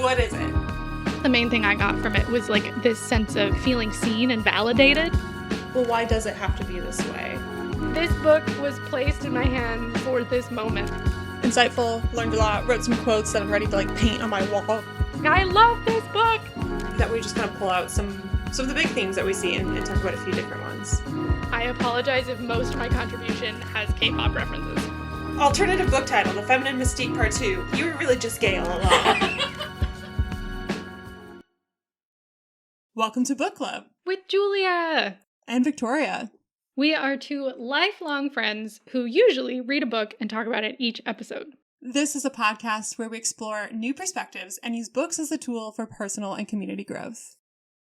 What is it? The main thing I got from it was like this sense of feeling seen and validated. Well, why does it have to be this way? This book was placed in my hand for this moment. Insightful, learned a lot, wrote some quotes that I'm ready to like paint on my wall. I love this book! That we just kind of pull out some of the big themes that we see and talk about a few different ones. I apologize if most of my contribution has K-pop references. Alternative book title, The Feminine Mystique Part 2. You were really just gay all along. Welcome to Book Club. With Julia! And Victoria. We are two lifelong friends who usually read a book and talk about it each episode. This is a podcast where we explore new perspectives and use books as a tool for personal and community growth.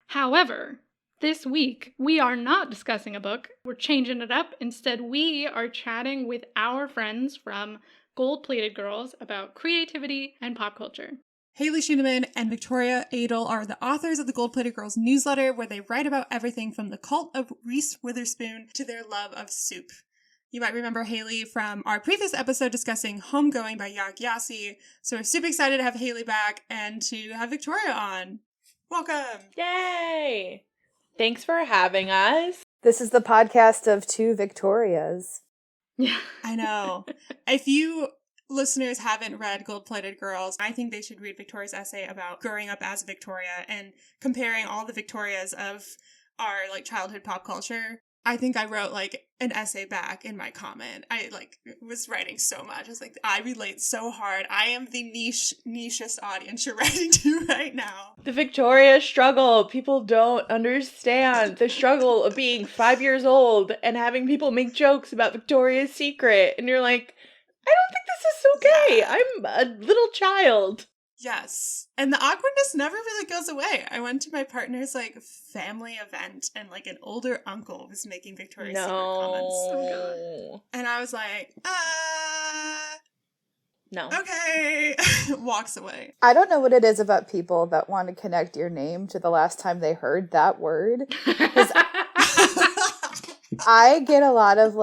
However, this week, we are not discussing a book. We're changing it up. Instead, we are chatting with our friends from Gold Plated Girls about creativity and pop culture. Hayley Schieneman and Victoria Adel are the authors of the Gold Plated Girls newsletter, where they write about everything from the cult of Reese Witherspoon to their love of soup. You might remember Hayley from our previous episode discussing Homegoing by Yak Yassi, so we're super excited to have Hayley back and to have Victoria on. Welcome! Yay! Thanks for having us. This is the podcast of two Victorias. Yeah. I know. If you listeners haven't read Gold Plated Girls, I think they should read Victoria's essay about growing up as Victoria and comparing all the Victorias of our childhood pop culture. I think I wrote an essay back in my comment. I was writing so much. I was like, I relate so hard. I am the nichest audience you're writing to right now. The Victoria struggle. People don't understand the struggle of being 5 years old and having people make jokes about Victoria's Secret. And you're like, I don't think this is okay. Yeah. I'm a little child. Yes. And the awkwardness never really goes away. I went to my partner's family event and an older uncle was making Victoria's Secret comments. Oh, God. And I was like, No. okay. Walks away. I don't know what it is about people that want to connect your name to the last time they heard that word. I get a lot of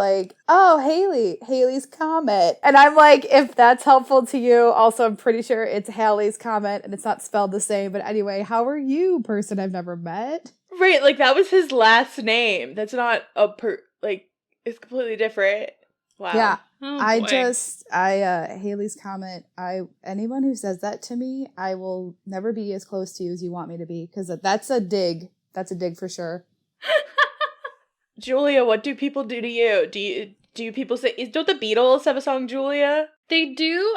oh, Hayley's Comet. And I'm like, if that's helpful to you, also I'm pretty sure it's Hayley's Comet and it's not spelled the same. But anyway, how are you, person I've never met? Right, that was his last name. That's not it's completely different. Wow. Yeah. Oh, Hayley's Comet, anyone who says that to me, I will never be as close to you as you want me to be. Because that's a dig. That's a dig for sure. Julia, what do people do to you? Do people say, don't the Beatles have a song, Julia? They do.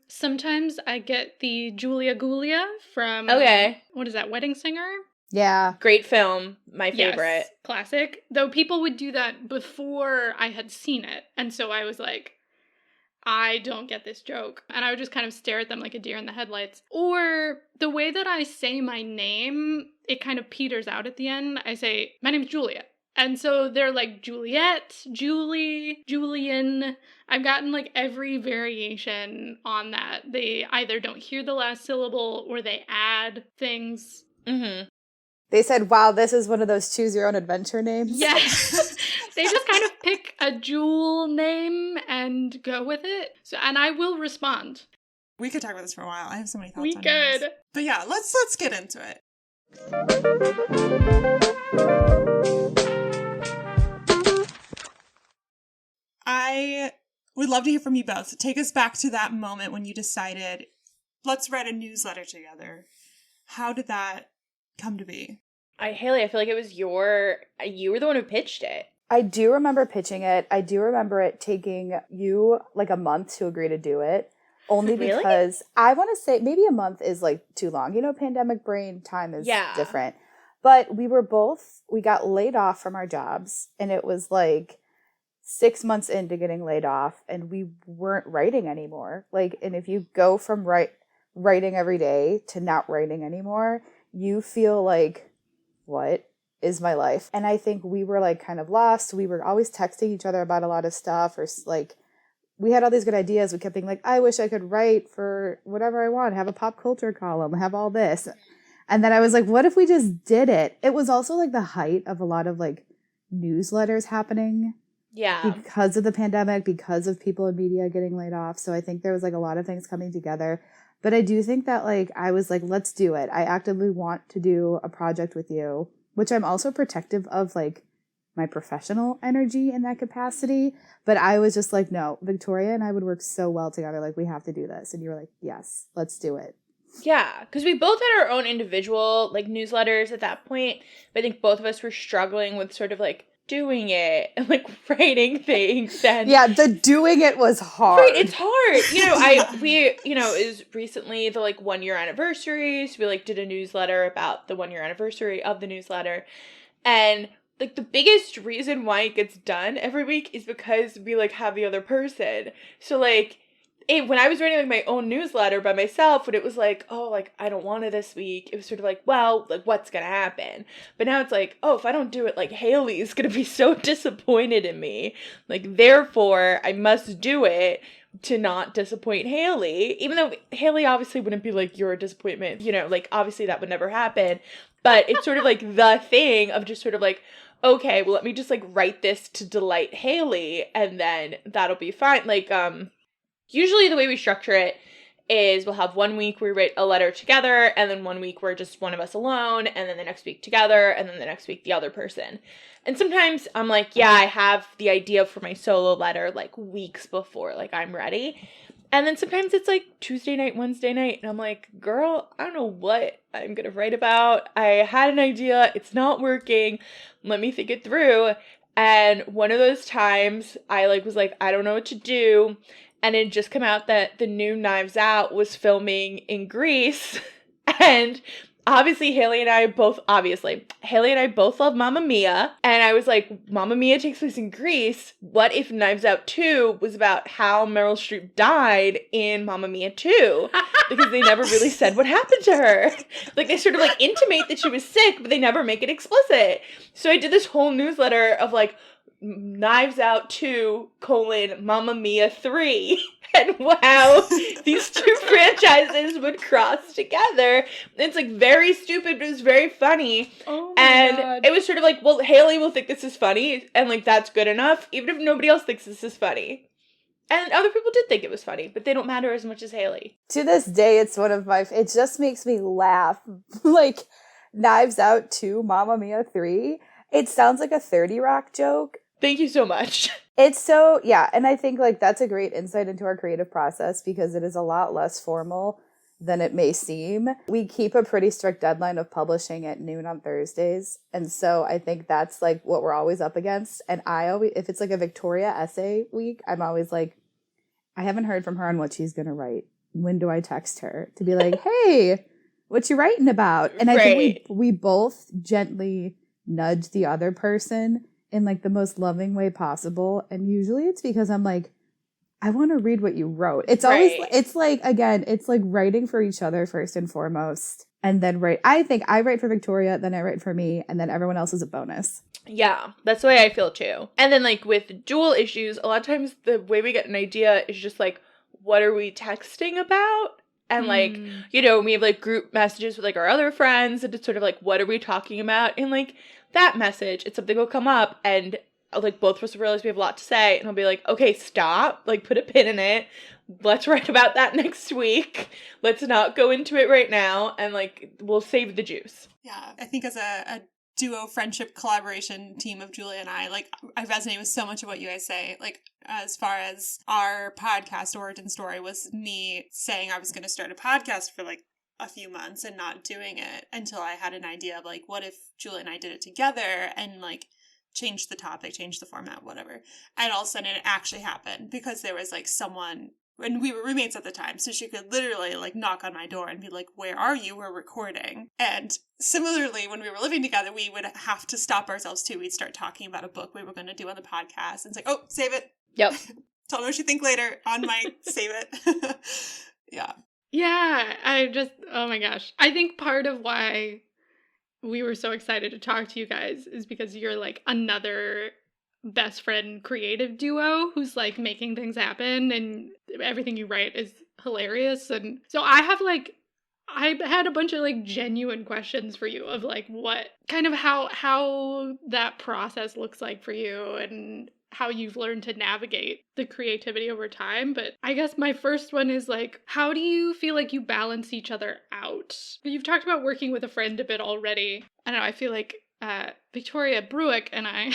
Sometimes I get the Julia Gulia from, Okay. What is that, Wedding Singer? Yeah. Great film. My favorite. Yes, classic. Though people would do that before I had seen it. And so I was like, I don't get this joke. And I would just kind of stare at them like a deer in the headlights. Or the way that I say my name, it kind of peters out at the end. I say, my name's Julia. And so they're like Juliet, Julie, Julian. I've gotten every variation on that. They either don't hear the last syllable or they add things. Mm-hmm. They said, wow, this is one of those choose your own adventure names. Yes. They just kind of pick a jewel name and go with it. So, and I will respond. We could talk about this for a while. I have so many thoughts We on could. this. But yeah, let's get into it. I would love to hear from you both. Take us back to that moment when you decided, let's write a newsletter together. How did that come to be? Hayley, I feel like it was you were the one who pitched it. I do remember pitching it. I do remember it taking you a month to agree to do it. Only Really? because I want to say maybe a month is too long. Pandemic brain time is different. But we got laid off from our jobs and it was 6 months into getting laid off and we weren't writing anymore. And if you go from writing every day to not writing anymore, you feel what is my life? And I think we were kind of lost. We were always texting each other about a lot of stuff or we had all these good ideas. We kept being I wish I could write for whatever I want, have a pop culture column, have all this. And then I was what if we just did it? It was also the height of a lot of newsletters happening. Yeah. Because of the pandemic, because of people in media getting laid off. So I think there was like a lot of things coming together. But I do think that like I was like, let's do it. I actively want to do a project with you, which I'm also protective of like my professional energy in that capacity. But I was just like, no, Victoria and I would work so well together. Like, we have to do this. And you were like, yes, let's do it. Yeah, because we both had our own individual like newsletters at that point. But I think both of us were struggling with sort of like doing it and like writing things. And yeah, the doing it was hard. Right, it's hard. You know, we is recently the like 1 year anniversary. So we like did a newsletter about the 1 year anniversary of the newsletter. And like the biggest reason why it gets done every week is because we like have the other person. So like when I was writing like my own newsletter by myself, when it was like, oh, like I don't want it this week, it was sort of like, well, like what's gonna happen? But now it's like, oh, if I don't do it, like Hayley's gonna be so disappointed in me. Like therefore, I must do it to not disappoint Hayley. Even though Hayley obviously wouldn't be like your disappointment, you know, like obviously that would never happen. But it's sort of like the thing of just sort of like, okay, well let me just like write this to delight Hayley, and then that'll be fine. Like usually the way we structure it is we'll have 1 week we write a letter together, and then 1 week we're just one of us alone, and then the next week together, and then the next week the other person. And sometimes I'm like, yeah, I have the idea for my solo letter like weeks before, like I'm ready. And then sometimes it's like Tuesday night, Wednesday night, and I'm like, girl, I don't know what I'm going to write about. I had an idea. It's not working. Let me think it through. And one of those times I like was like, I don't know what to do. And it just come out that the new Knives Out was filming in Greece. And obviously Hayley and I both love Mamma Mia. And I was like, Mamma Mia takes place in Greece. What if Knives Out 2 was about how Meryl Streep died in Mamma Mia 2? Because they never really said what happened to her. Like they sort of like intimate that she was sick, but they never make it explicit. So I did this whole newsletter of like, Knives Out 2, Mamma Mia 3, and wow, these two franchises would cross together. It's like very stupid, but it was very funny. Oh my God. It was sort of like, well, Hayley will think this is funny, and like that's good enough, even if nobody else thinks this is funny. And other people did think it was funny, but they don't matter as much as Hayley. To this day, it's one of my, it just makes me laugh. Like, Knives Out 2, Mamma Mia 3, it sounds like a 30 Rock joke. Thank you so much. It's so, yeah, and I think, like, that's a great insight into our creative process because it is a lot less formal than it may seem. We keep a pretty strict deadline of publishing at noon on Thursdays, and so I think that's, like, what we're always up against, and I always, if it's, like, a Victoria essay week, I'm always like, I haven't heard from her on what she's going to write. When do I text her? To be like, hey, what you writing about? And I think we both gently nudge the other person in like the most loving way possible. And usually it's because I'm like, I want to read what you wrote. It's always, it's like, again, it's like writing for each other first and foremost. And then I think I write for Victoria, then I write for me, and then everyone else is a bonus. Yeah, that's the way I feel too. And then like with dual issues, a lot of times the way we get an idea is just like, what are we texting about? And like, you know, we have like group messages with like our other friends, and it's sort of like, what are we talking about? And like that message, it's something will come up, and like both of us realize we have a lot to say, and I'll be like, okay, stop, like put a pin in it. Let's write about that next week. Let's not go into it right now, and like we'll save the juice. Yeah, I think as a duo friendship collaboration team of Julia and I resonate with so much of what you guys say. Like, as far as our podcast origin story was me saying I was going to start a podcast for like a few months and not doing it until I had an idea of like, what if Julia and I did it together and like change the topic, change the format, whatever. And all of a sudden it actually happened because there was like someone, and we were roommates at the time, so she could literally like knock on my door and be like, where are you? We're recording. And similarly, when we were living together, we would have to stop ourselves too. We'd start talking about a book we were going to do on the podcast. And it's like, oh, save it. Yep. Tell me what you think later on my save it. Yeah. Yeah, oh my gosh. I think part of why we were so excited to talk to you guys is because you're like another best friend creative duo who's like making things happen, and everything you write is hilarious. And so I had a bunch of like genuine questions for you of like what kind of how that process looks like for you, and how you've learned to navigate the creativity over time. But I guess my first one is like, how do you feel like you balance each other out? You've talked about working with a friend a bit already. I don't know, I feel like Victoria Bruick and I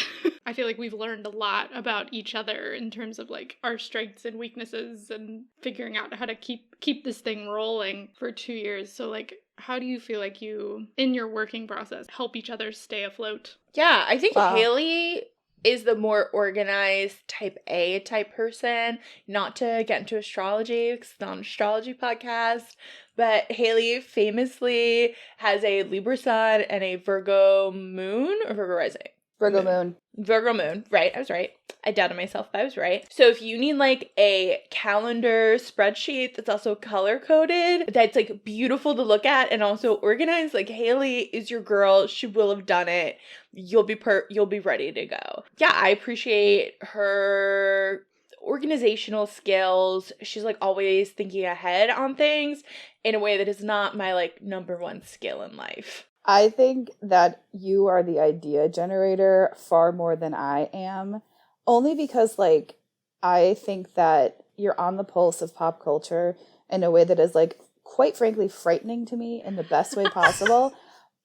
feel like we've learned a lot about each other in terms of like our strengths and weaknesses and figuring out how to keep this thing rolling for 2 years. So like, how do you feel like you, in your working process, help each other stay afloat? Yeah, I think Hayley is the more organized type A type person. Not to get into astrology, because it's not an astrology podcast, but Hayley famously has a Libra sun and a Virgo moon or Virgo rising. Virgo moon. Virgo moon, right, I was right. I doubted myself, but I was right. So if you need like a calendar spreadsheet that's also color-coded, that's like beautiful to look at and also organized, like Hayley is your girl. She will have done it. You'll be ready to go. Yeah, I appreciate her organizational skills. She's like always thinking ahead on things in a way that is not my like number one skill in life. I think that you are the idea generator far more than I am, only because, like, I think that you're on the pulse of pop culture in a way that is, like, quite frankly frightening to me in the best way possible.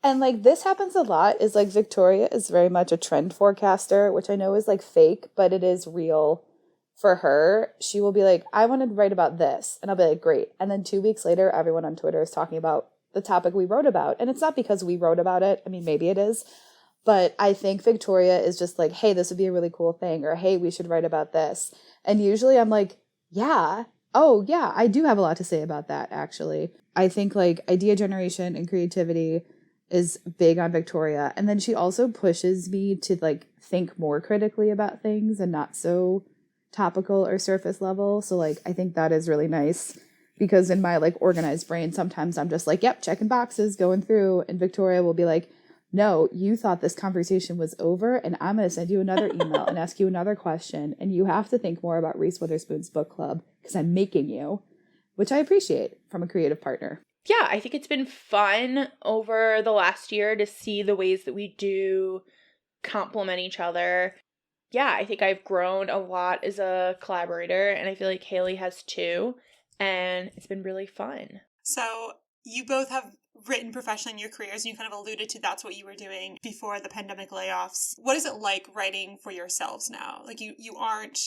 And, like, this happens a lot, is, like, Victoria is very much a trend forecaster, which I know is, like, fake, but it is real for her. She will be like, I want to write about this. And I'll be like, great. And then 2 weeks later, everyone on Twitter is talking about the topic we wrote about. And it's not because we wrote about it. I mean, maybe it is. But I think Victoria is just like, hey, this would be a really cool thing. Or, hey, we should write about this. And usually I'm like, yeah. Oh, yeah, I do have a lot to say about that, actually. I think, like, idea generation and creativity is big on Victoria. And then she also pushes me to, like, think more critically about things and not so topical or surface level. So, like, I think that is really nice. Because in my, like, organized brain, sometimes I'm just like, yep, checking boxes, going through. And Victoria will be like, no, you thought this conversation was over, and I'm going to send you another email and ask you another question. And you have to think more about Reese Witherspoon's book club because I'm making you, which I appreciate from a creative partner. Yeah, I think it's been fun over the last year to see the ways that we do complement each other. Yeah, I think I've grown a lot as a collaborator, and I feel like Hayley has too. And it's been really fun. So you both have written professionally in your careers, and you kind of alluded to that's what you were doing before the pandemic layoffs. What is it like writing for yourselves now? Like you aren't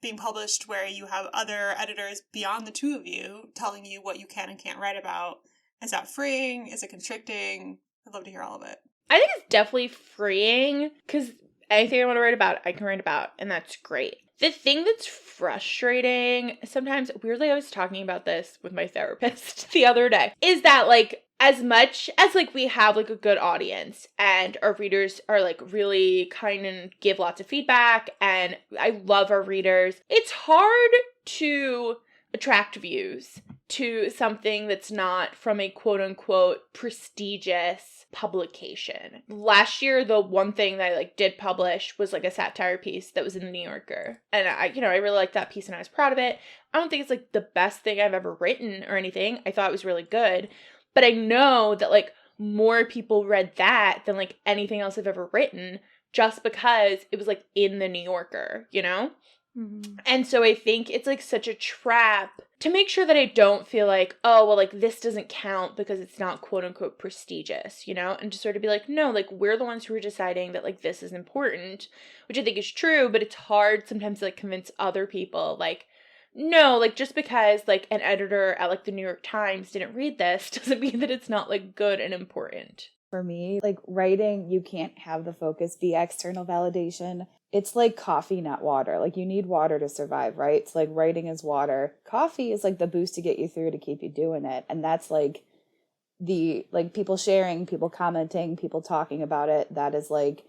being published where you have other editors beyond the two of you telling you what you can and can't write about. Is that freeing? Is it constricting? I'd love to hear all of it. I think it's definitely freeing because anything I want to write about, I can write about, and that's great. The thing that's frustrating, sometimes, weirdly, I was talking about this with my therapist the other day, is that, like, as much as, like, we have, like, a good audience and our readers are, like, really kind and give lots of feedback, and I love our readers, it's hard to attract views to something that's not from a quote-unquote prestigious publication. Last year, the one thing that I, like, did publish was, like, a satire piece that was in the New Yorker. And I really liked that piece and I was proud of it. I don't think it's, like, the best thing I've ever written or anything. I thought it was really good. But I know that, like, more people read that than, like, anything else I've ever written just because it was, like, in the New Yorker, you know? Mm-hmm. And so I think it's, like, such a trap to make sure that I don't feel like, oh, well, like, this doesn't count because it's not quote-unquote prestigious, you know? And just sort of be like, no, like, we're the ones who are deciding that, like, this is important, which I think is true, but it's hard sometimes to, like, convince other people, like, no, like, just because, like, an editor at, like, the New York Times didn't read this doesn't mean that it's not, like, good and important. For me, like, writing, you can't have the focus be external validation. It's like coffee, not water. Like, you need water to survive, right? So, like, writing is water. Coffee is, like, the boost to get you through to keep you doing it. And that's, like, the, like, people sharing, people commenting, people talking about it. That is, like,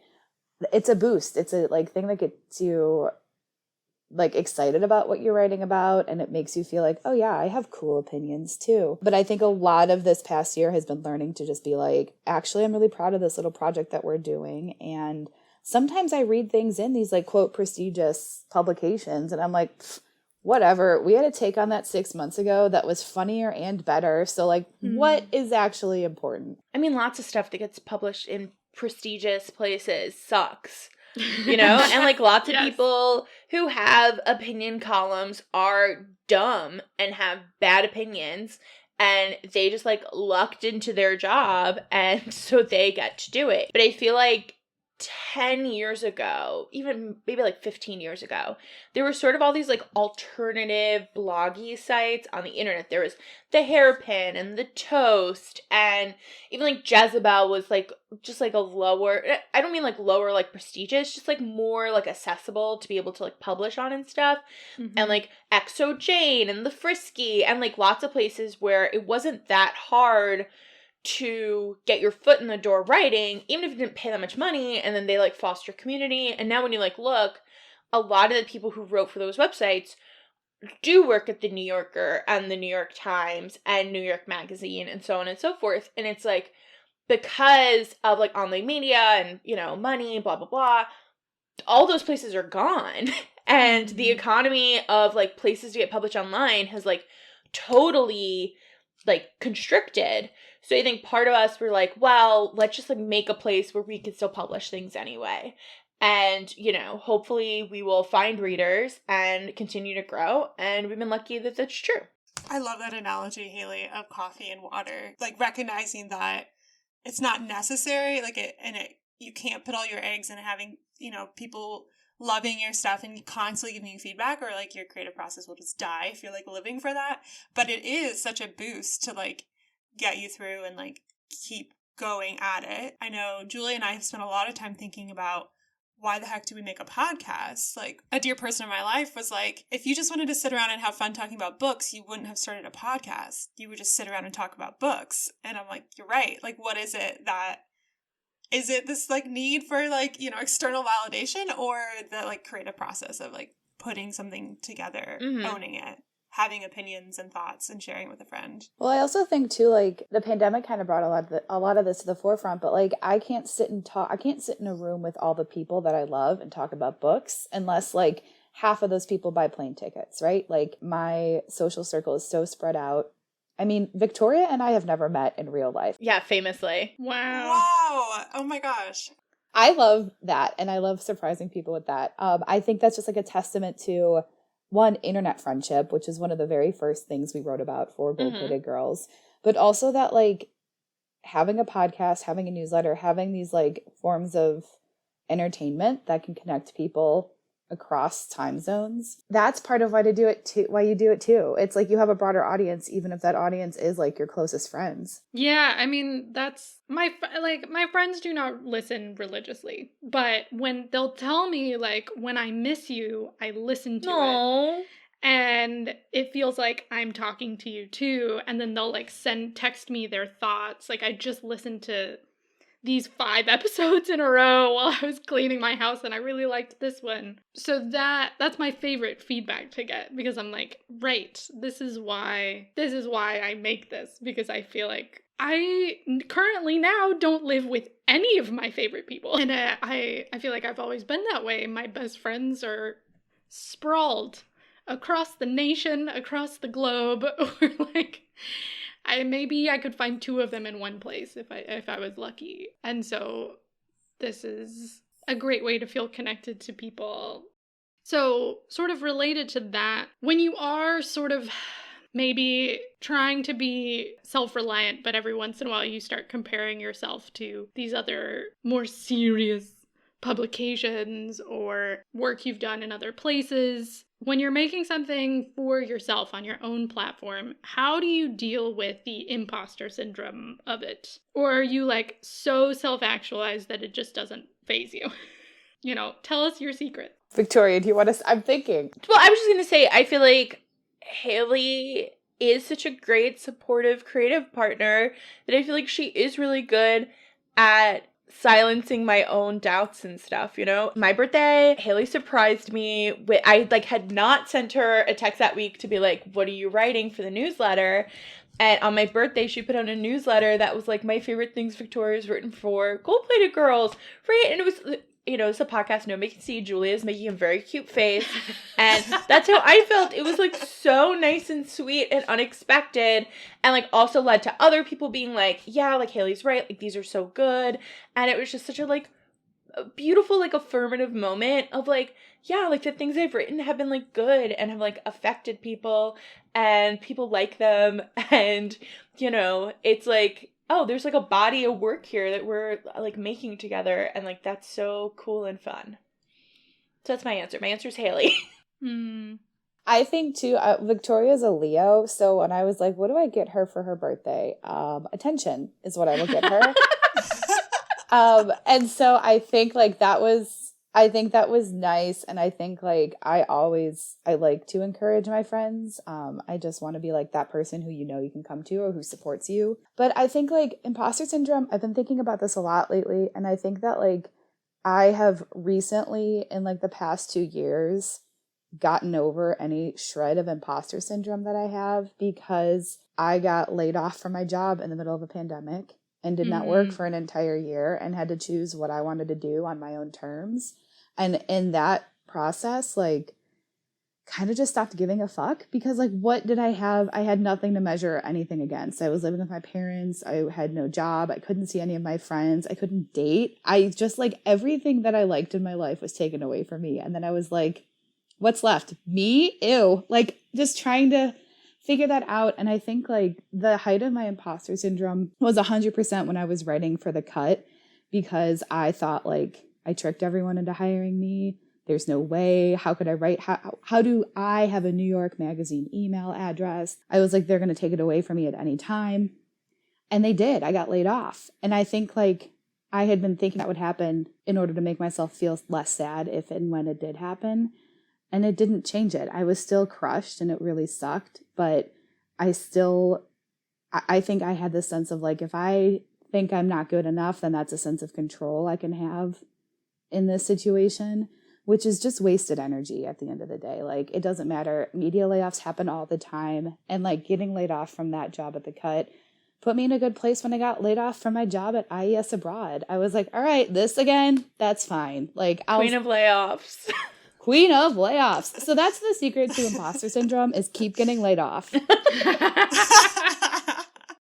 it's a boost. It's a, like, thing that gets you, like, excited about what you're writing about, and it makes you feel like, oh yeah, I have cool opinions too. But I think a lot of this past year has been learning to just be like, actually, I'm really proud of this little project that we're doing. And sometimes I read things in these, like, quote, prestigious publications, and I'm like, whatever. We had a take on that 6 months ago that was funnier and better. So, like, what is actually important? I mean, lots of stuff that gets published in prestigious places sucks. you know? And, like, lots of Yes. people who have opinion columns are dumb and have bad opinions, and they just, like, lucked into their job, and so they get to do it. But I feel like 10 years ago, even maybe like 15 years ago, there were sort of all these like alternative bloggy sites on the internet. There was the Hairpin and the Toast, and even like Jezebel was like just like a lower, I don't mean like lower like prestigious, just like more like accessible to be able to like publish on and stuff. Mm-hmm. And like Exo Jane and the Frisky, and like lots of places where it wasn't that hard to get your foot in the door writing, even if you didn't pay that much money, and then they like foster community. And now when you like look, a lot of the people who wrote for those websites do work at the New Yorker and the New York Times and New York Magazine and so on and so forth. And it's like, because of like online media and, you know, money, blah, blah, blah, all those places are gone. And the economy of like places to get published online has like totally like constricted. So I think part of us were like, well, let's just like make a place where we can still publish things anyway. And, you know, hopefully we will find readers and continue to grow. And we've been lucky that that's true. I love that analogy, Hayley, of coffee and water. Like recognizing that it's not necessary, like you can't put all your eggs in having, you know, people loving your stuff and constantly giving you feedback, or like your creative process will just die if you're like living for that. But it is such a boost to like get you through and like keep going at it. I know Julie and I have spent a lot of time thinking about why the heck do we make a podcast? Like, a dear person in my life was like, if you just wanted to sit around and have fun talking about books, you wouldn't have started a podcast. You would just sit around and talk about books. And I'm like, you're right. Like, what is it that, is it this like need for like, you know, external validation, or the like creative process of like putting something together, owning it, having opinions and thoughts and sharing with a friend? Well, I also think too, like the pandemic kind of brought a lot of this to the forefront, but like I can't sit in a room with all the people that I love and talk about books unless like half of those people buy plane tickets, right? Like my social circle is so spread out. I mean, Victoria and I have never met in real life. Yeah, famously. Wow. Oh my gosh. I love that. And I love surprising people with that. I think that's just like a testament to one, internet friendship, which is one of the very first things we wrote about for Gold-Plated Girls, but also that like having a podcast, having a newsletter, having these like forms of entertainment that can connect people across time zones. That's part of why you do it too. It's like you have a broader audience, even if that audience is like your closest friends. Yeah, I mean, that's my friends do not listen religiously, but when they'll tell me like, when I miss you, I listen to it. And it feels like I'm talking to you too. And then they'll like text me their thoughts. Like, I just listened to these 5 episodes in a row while I was cleaning my house, and I really liked this one. So that's my favorite feedback to get, because I'm like, right, this is why I make this, because I feel like I currently now don't live with any of my favorite people. And I feel like I've always been that way. My best friends are sprawled across the nation, across the globe, or like, maybe I could find 2 of them in one place if I was lucky. And so this is a great way to feel connected to people. So sort of related to that, when you are sort of maybe trying to be self-reliant, but every once in a while you start comparing yourself to these other more serious publications or work you've done in other places. When you're making something for yourself on your own platform, how do you deal with the imposter syndrome of it? Or are you like so self-actualized that it just doesn't faze you? You know, tell us your secret. Victoria, do you want to? I'm thinking. Well, I was just going to say, I feel like Hayley is such a great, supportive, creative partner that I feel like she is really good at silencing my own doubts and stuff, you know? My birthday, Hayley surprised me with, I like had not sent her a text that week to be like, what are you writing for the newsletter? And on my birthday, she put out a newsletter that was like, my favorite things Victoria's written for Gold-Plated Girls, right? And it was, you know, it's a podcast, nobody can see. Julia's making a very cute face. And that's how I felt. It was like so nice and sweet and unexpected. And like also led to other people being like, yeah, like Hayley's right. Like these are so good. And it was just such a like a beautiful, like, affirmative moment of, like, yeah, like, the things I've written have been, like, good and have, like, affected people and people like them. And, you know, it's like, oh, there's, like, a body of work here that we're, like, making together. And, like, that's so cool and fun. So that's my answer. My answer is Hayley. I think, too, Victoria's a Leo. So when I was like, what do I get her for her birthday? Attention is what I will get her. And so I think like that was nice. And I think like I like to encourage my friends. I just want to be like that person who you know you can come to or who supports you. But I think like imposter syndrome, I've been thinking about this a lot lately. And I think that like I have recently in like the past 2 years gotten over any shred of imposter syndrome that I have because I got laid off from my job in the middle of a pandemic. And did not work for an entire year and had to choose what I wanted to do on my own terms. And in that process, like, kind of just stopped giving a fuck because, like, what did I have? I had nothing to measure anything against. I was living with my parents. I had no job. I couldn't see any of my friends. I couldn't date. I just, like, everything that I liked in my life was taken away from me. And then I was like, what's left? Me? Ew. Like, just trying to figure that out. And I think like the height of my imposter syndrome was 100% when I was writing for The Cut because I thought like I tricked everyone into hiring me. There's no way. How could I write? How do I have a New York Magazine email address? I was like, they're going to take it away from me at any time. And they did. I got laid off. And I think like I had been thinking that would happen in order to make myself feel less sad if and when it did happen. And it didn't change it. I was still crushed and it really sucked. But I think I had this sense of like, if I think I'm not good enough, then that's a sense of control I can have in this situation, which is just wasted energy at the end of the day. Like, it doesn't matter. Media layoffs happen all the time. And like getting laid off from that job at The Cut put me in a good place when I got laid off from my job at IES Abroad. I was like, all right, this again, that's fine. Like, Queen of layoffs. Queen of layoffs. So that's the secret to imposter syndrome is keep getting laid off.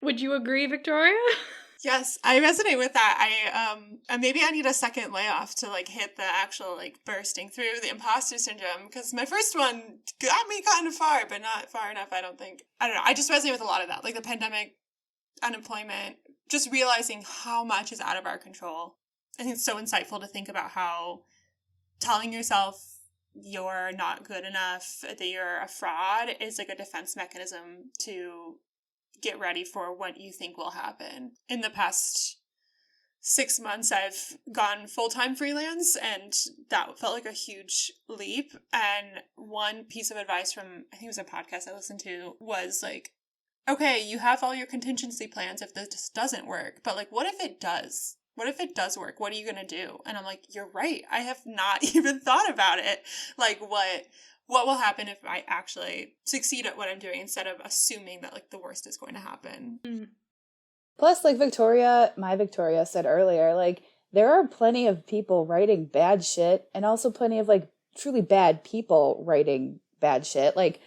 Would you agree, Victoria? Yes, I resonate with that. Maybe I need a second layoff to like hit the actual like bursting through the imposter syndrome because my first one got me kind of far, but not far enough, I don't think. I don't know. I just resonate with a lot of that, like the pandemic, unemployment, just realizing how much is out of our control. I think it's so insightful to think about how telling yourself you're not good enough, that you're a fraud is like a defense mechanism to get ready for what you think will happen. In the past 6 months, I've gone full-time freelance, and that felt like a huge leap. And one piece of advice from, I think it was a podcast I listened to, was like, okay, you have all your contingency plans if this doesn't work, but like, what if it does? What if it does work? What are you going to do? And I'm like, you're right. I have not even thought about it. Like, what will happen if I actually succeed at what I'm doing instead of assuming that like the worst is going to happen? Plus, like my Victoria said earlier, like there are plenty of people writing bad shit and also plenty of like truly bad people writing bad shit. Like,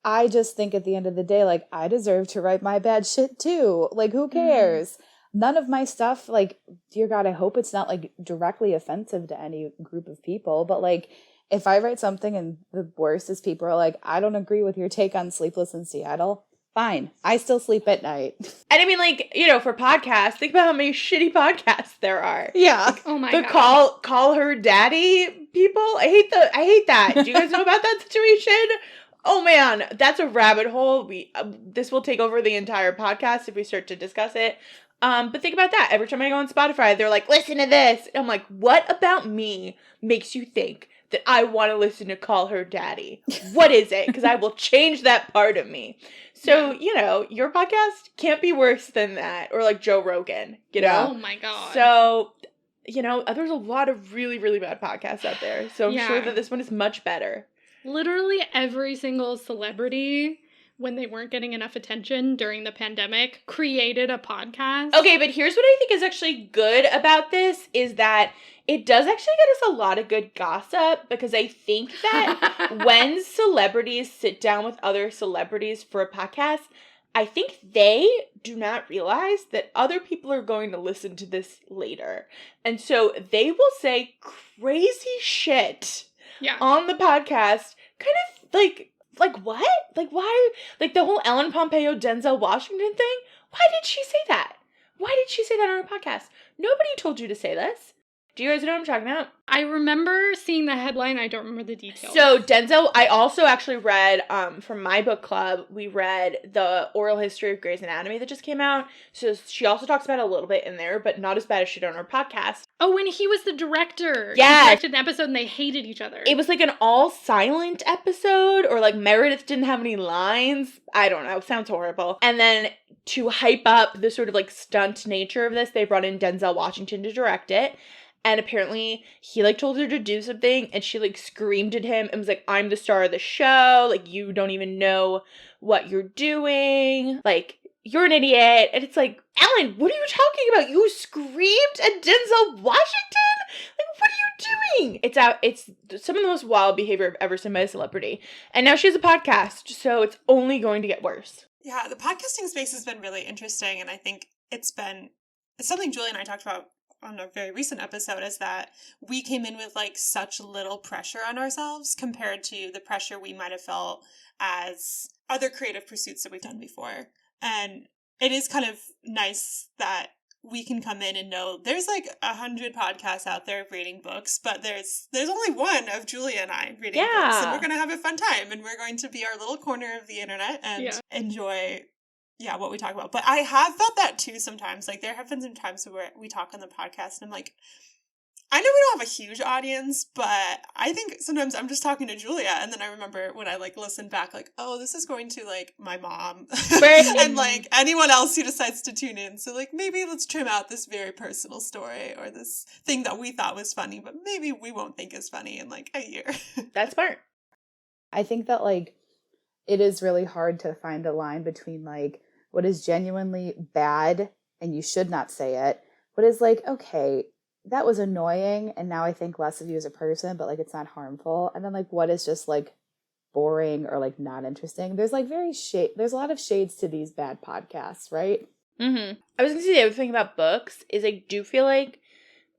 I just think at the end of the day, like I deserve to write my bad shit too. Like, who cares? None of my stuff, like, dear God, I hope it's not like directly offensive to any group of people. But like, if I write something and the worst is people are like, I don't agree with your take on Sleepless in Seattle, fine. I still sleep at night. And I mean, like, you know, for podcasts, think about how many shitty podcasts there are. Yeah. Like, oh my God. Call her daddy people. I hate that. Do you guys know about that situation? Oh man, that's a rabbit hole. This will take over the entire podcast if we start to discuss it. But think about that. Every time I go on Spotify, they're like, listen to this. And I'm like, what about me makes you think that I want to listen to Call Her Daddy? What is it? Because I will change that part of me. So, you know, your podcast can't be worse than that. Or like Joe Rogan, you know? Oh my God. So, you know, there's a lot of really, really bad podcasts out there. So I'm sure that this one is much better. Literally every single celebrity, when they weren't getting enough attention during the pandemic, created a podcast. Okay, but here's what I think is actually good about this is that it does actually get us a lot of good gossip because I think that when celebrities sit down with other celebrities for a podcast, I think they do not realize that other people are going to listen to this later. And so they will say crazy shit on the podcast, kind of like what? Like, why? Like, the whole Ellen Pompeo, Denzel Washington thing? Why did she say that? Why did she say that on her podcast? Nobody told you to say this. Do you guys know what I'm talking about? I remember seeing the headline. I don't remember the details. So Denzel, I also actually read, from my book club, we read the oral history of Grey's Anatomy that just came out. So she also talks about it a little bit in there, but not as bad as she did on her podcast. Oh, when he was the director. Yeah. He directed an episode and they hated each other. It was like an all silent episode, or like Meredith didn't have any lines. I don't know. Sounds horrible. And then to hype up the sort of like stunt nature of this, they brought in Denzel Washington to direct it. And apparently he like told her to do something and she like screamed at him and was like, I'm the star of the show. Like, you don't even know what you're doing. Like, you're an idiot. And it's like, Ellen, what are you talking about? You screamed at Denzel Washington? Like, what are you doing? It's some of the most wild behavior I've ever seen by a celebrity. And now she has a podcast, so it's only going to get worse. Yeah, the podcasting space has been really interesting. And I think it's something Julie and I talked about on a very recent episode, is that we came in with like such little pressure on ourselves compared to the pressure we might have felt as other creative pursuits that we've done before. And it is kind of nice that we can come in and know there's like 100 podcasts out there reading books, but there's only one of Julia and I reading books, and we're going to have a fun time, and we're going to be our little corner of the internet and enjoy what we talk about. But I have felt that too sometimes. Like, there have been some times where we talk on the podcast and I'm like, I know we don't have a huge audience, but I think sometimes I'm just talking to Julia, and then I remember when I like listen back, like, oh, this is going to like my mom and like anyone else who decides to tune in. So like, maybe let's trim out this very personal story or this thing that we thought was funny, but maybe we won't think is funny in like a year. That's smart. I think that like it is really hard to find a line between like what is genuinely bad and you should not say it, what is like, okay, that was annoying and now I think less of you as a person, but like it's not harmful. And then like what is just like boring or like not interesting. There's like there's a lot of shades to these bad podcasts, right? Mm-hmm. I was gonna say the other thing about books is I do feel like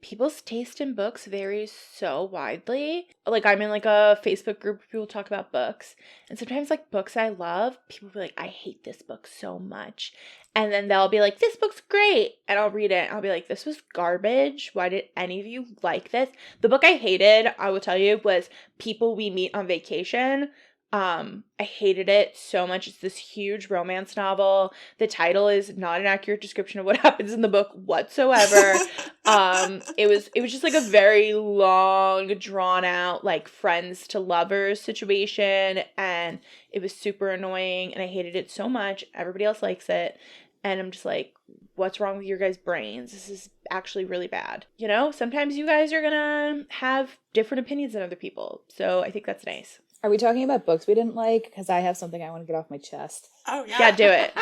people's taste in books varies so widely. Like, I'm in like a Facebook group where people talk about books, and sometimes like books I love, people will be like, I hate this book so much. And then they'll be like, this book's great. And I'll read it. And I'll be like, this was garbage. Why did any of you like this? The book I hated, I will tell you, was People We Meet on Vacation. I hated it so much. It's this huge romance novel. The title is not an accurate description of what happens in the book whatsoever. It was just like a very long, drawn out, like friends to lovers situation. And it was super annoying and I hated it so much. Everybody else likes it. And I'm just like, what's wrong with your guys' brains? This is actually really bad. You know, sometimes you guys are gonna have different opinions than other people. So I think that's nice. Are we talking about books we didn't like? Because I have something I want to get off my chest. Oh, yeah. Yeah, do it.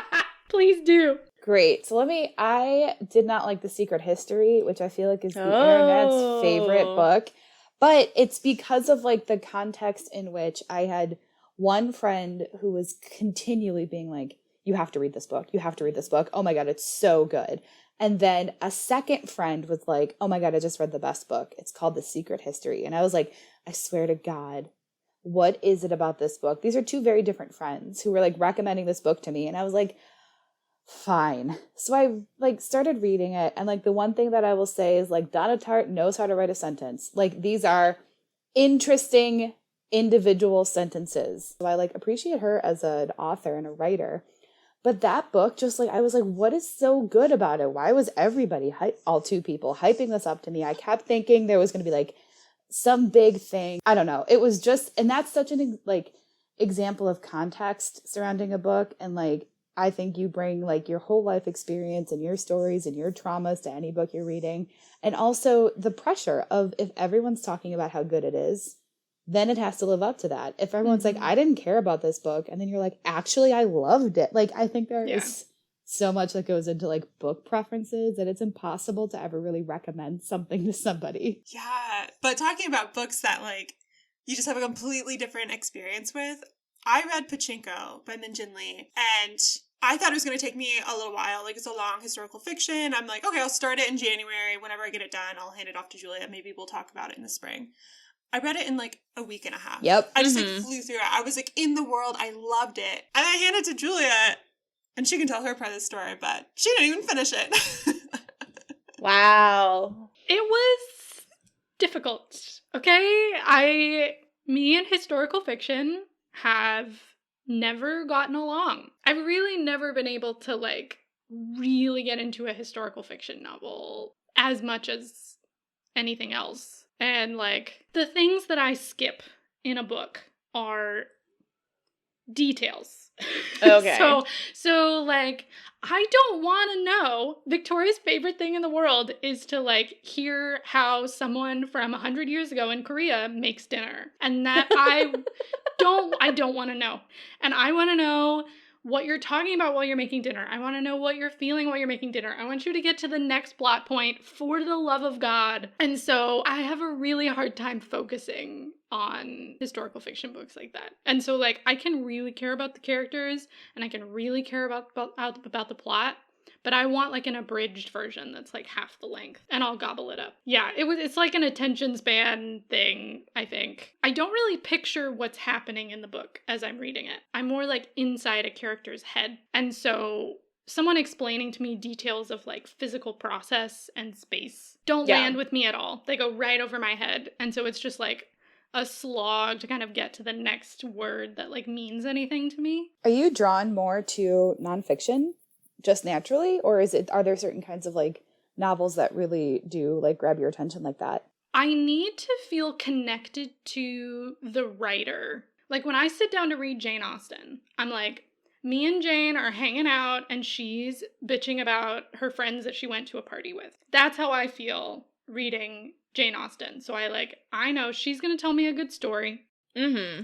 Please do. Great. So I did not like The Secret History, which I feel like is the internet's favorite book. But it's because of like the context in which I had one friend who was continually being like, you have to read this book. You have to read this book. Oh my God, it's so good. And then a second friend was like, oh my God, I just read the best book. It's called The Secret History. And I was like, I swear to God, what is it about this book? These are two very different friends who were like recommending this book to me. And I was like, fine. So I like started reading it. And like the one thing that I will say is like Donna Tartt knows how to write a sentence. Like these are interesting individual sentences. So I like appreciate her as an author and a writer. But that book just like, I was like, what is so good about it? Why was everybody, all two people, hyping this up to me? I kept thinking there was going to be like some big thing. I don't know. It was just, and that's such an like example of context surrounding a book. And like, I think you bring like your whole life experience and your stories and your traumas to any book you're reading. And also the pressure of if everyone's talking about how good it is, then it has to live up to that. If everyone's like, I didn't care about this book. And then you're like, actually, I loved it. Like, I think there is so much that goes into like book preferences that it's impossible to ever really recommend something to somebody. Yeah. But talking about books that like you just have a completely different experience with, I read Pachinko by Min Jin Lee, and I thought it was going to take me a little while. Like, it's a long historical fiction. I'm like, okay, I'll start it in January. Whenever I get it done, I'll hand it off to Julia. Maybe we'll talk about it in the spring. I read it in like a week and a half. Yep. I just like flew through it. I was like in the world. I loved it. And I handed it to Julia, and she can tell her part of the story, but she didn't even finish it. Wow. It was difficult, okay? Me and historical fiction have never gotten along. I've really never been able to, like, really get into a historical fiction novel as much as anything else. And, like, the things that I skip in a book are details. Okay. So like, I don't want to know. Victoria's favorite thing in the world is to, like, hear how someone from 100 years ago in Korea makes dinner. And that I don't want to know. And I want to know what you're talking about while you're making dinner. I want to know what you're feeling while you're making dinner. I want you to get to the next plot point, for the love of God. And so I have a really hard time focusing on historical fiction books like that. And so, like, I can really care about the characters, and I can really care about the plot, but I want, like, an abridged version that's, like, half the length, and I'll gobble it up. Yeah, it's like an attention span thing, I think. I don't really picture what's happening in the book as I'm reading it. I'm more, like, inside a character's head. And so someone explaining to me details of, like, physical process and space don't land with me at all. They go right over my head. And so it's just, like, a slog to kind of get to the next word that, like, means anything to me. Are you drawn more to nonfiction just naturally, or are there certain kinds of, like, novels that really do, like, grab your attention like that? I need to feel connected to the writer. Like, when I sit down to read Jane Austen, I'm like, me and Jane are hanging out and she's bitching about her friends that she went to a party with. That's how I feel reading Jane Austen. So I know she's going to tell me a good story. Mm-hmm.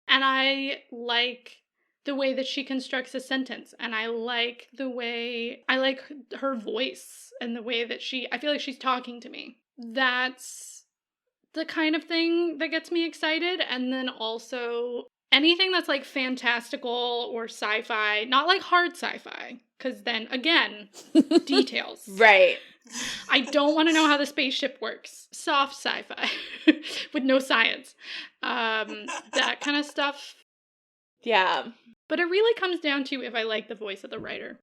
And I like the way that she constructs a sentence. And I like her voice and the way that I feel like she's talking to me. That's the kind of thing that gets me excited. And then also anything that's, like, fantastical or sci-fi, not like hard sci-fi, because then, again, details. Right. I don't want to know how the spaceship works. Soft sci-fi with no science. That kind of stuff. Yeah. But it really comes down to if I like the voice of the writer.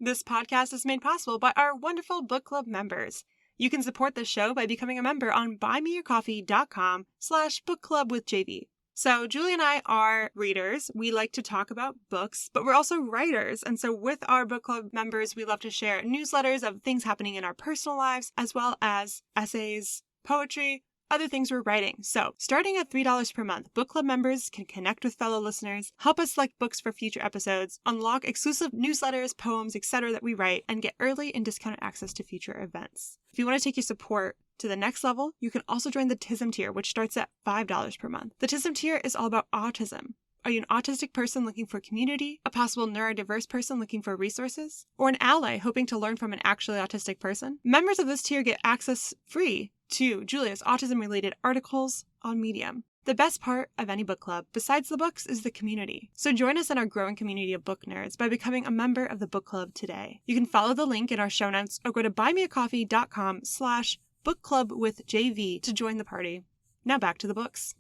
This podcast is made possible by our wonderful book club members. You can support the show by becoming a member on buymeacoffee.com/bookclubwithjv. So Julie and I are readers. We like to talk about books, but we're also writers. And so with our book club members, we love to share newsletters of things happening in our personal lives, as well as essays, poetry, other things we're writing. So starting at $3 per month, book club members can connect with fellow listeners, help us select books for future episodes, unlock exclusive newsletters, poems, etc. that we write, and get early and discounted access to future events. If you want to take your support to the next level, you can also join the TISM tier, which starts at $5 per month. The TISM tier is all about autism. Are you an autistic person looking for community, a possible neurodiverse person looking for resources, or an ally hoping to learn from an actually autistic person? Members of this tier get access free to Julia's autism-related articles on Medium. The best part of any book club, besides the books, is the community. So join us in our growing community of book nerds by becoming a member of the book club today. You can follow the link in our show notes or go to buymeacoffee.com/bookclubwithjv to join the party. Now back to the books.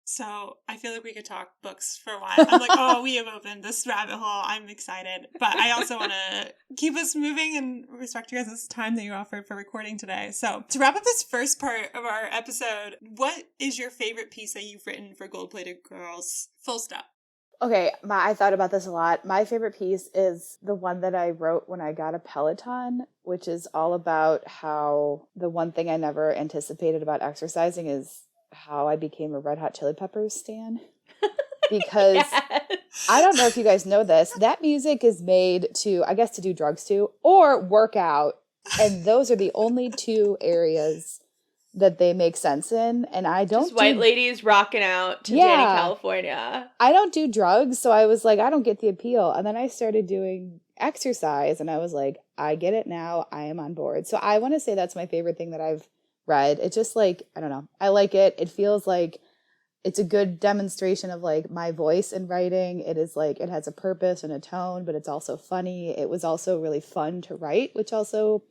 So I feel like we could talk books for a while. I'm like, oh, we have opened this rabbit hole. I'm excited. But I also want to keep us moving and respect you guys' time that you offered for recording today. So to wrap up this first part of our episode, what is your favorite piece that you've written for Gold Plated Girls? Full stop. Okay, I thought about this a lot. My favorite piece is the one that I wrote when I got a Peloton, which is all about how the one thing I never anticipated about exercising is how I became a Red Hot Chili Peppers stan. Because yes. I don't know if you guys know this, that music is made to do drugs to or work out. And those are the only two areas that they make sense in. And I don't just white ladies rocking out to Danny California. I don't do drugs, so I was like, I don't get the appeal. And then I started doing exercise, and I was like, I get it now. I am on board. So I want to say that's my favorite thing that I've read. It's just like, I don't know. I like it. It feels like it's a good demonstration of like my voice in writing. It is like, it has a purpose and a tone, but it's also funny. It was also really fun to write, which also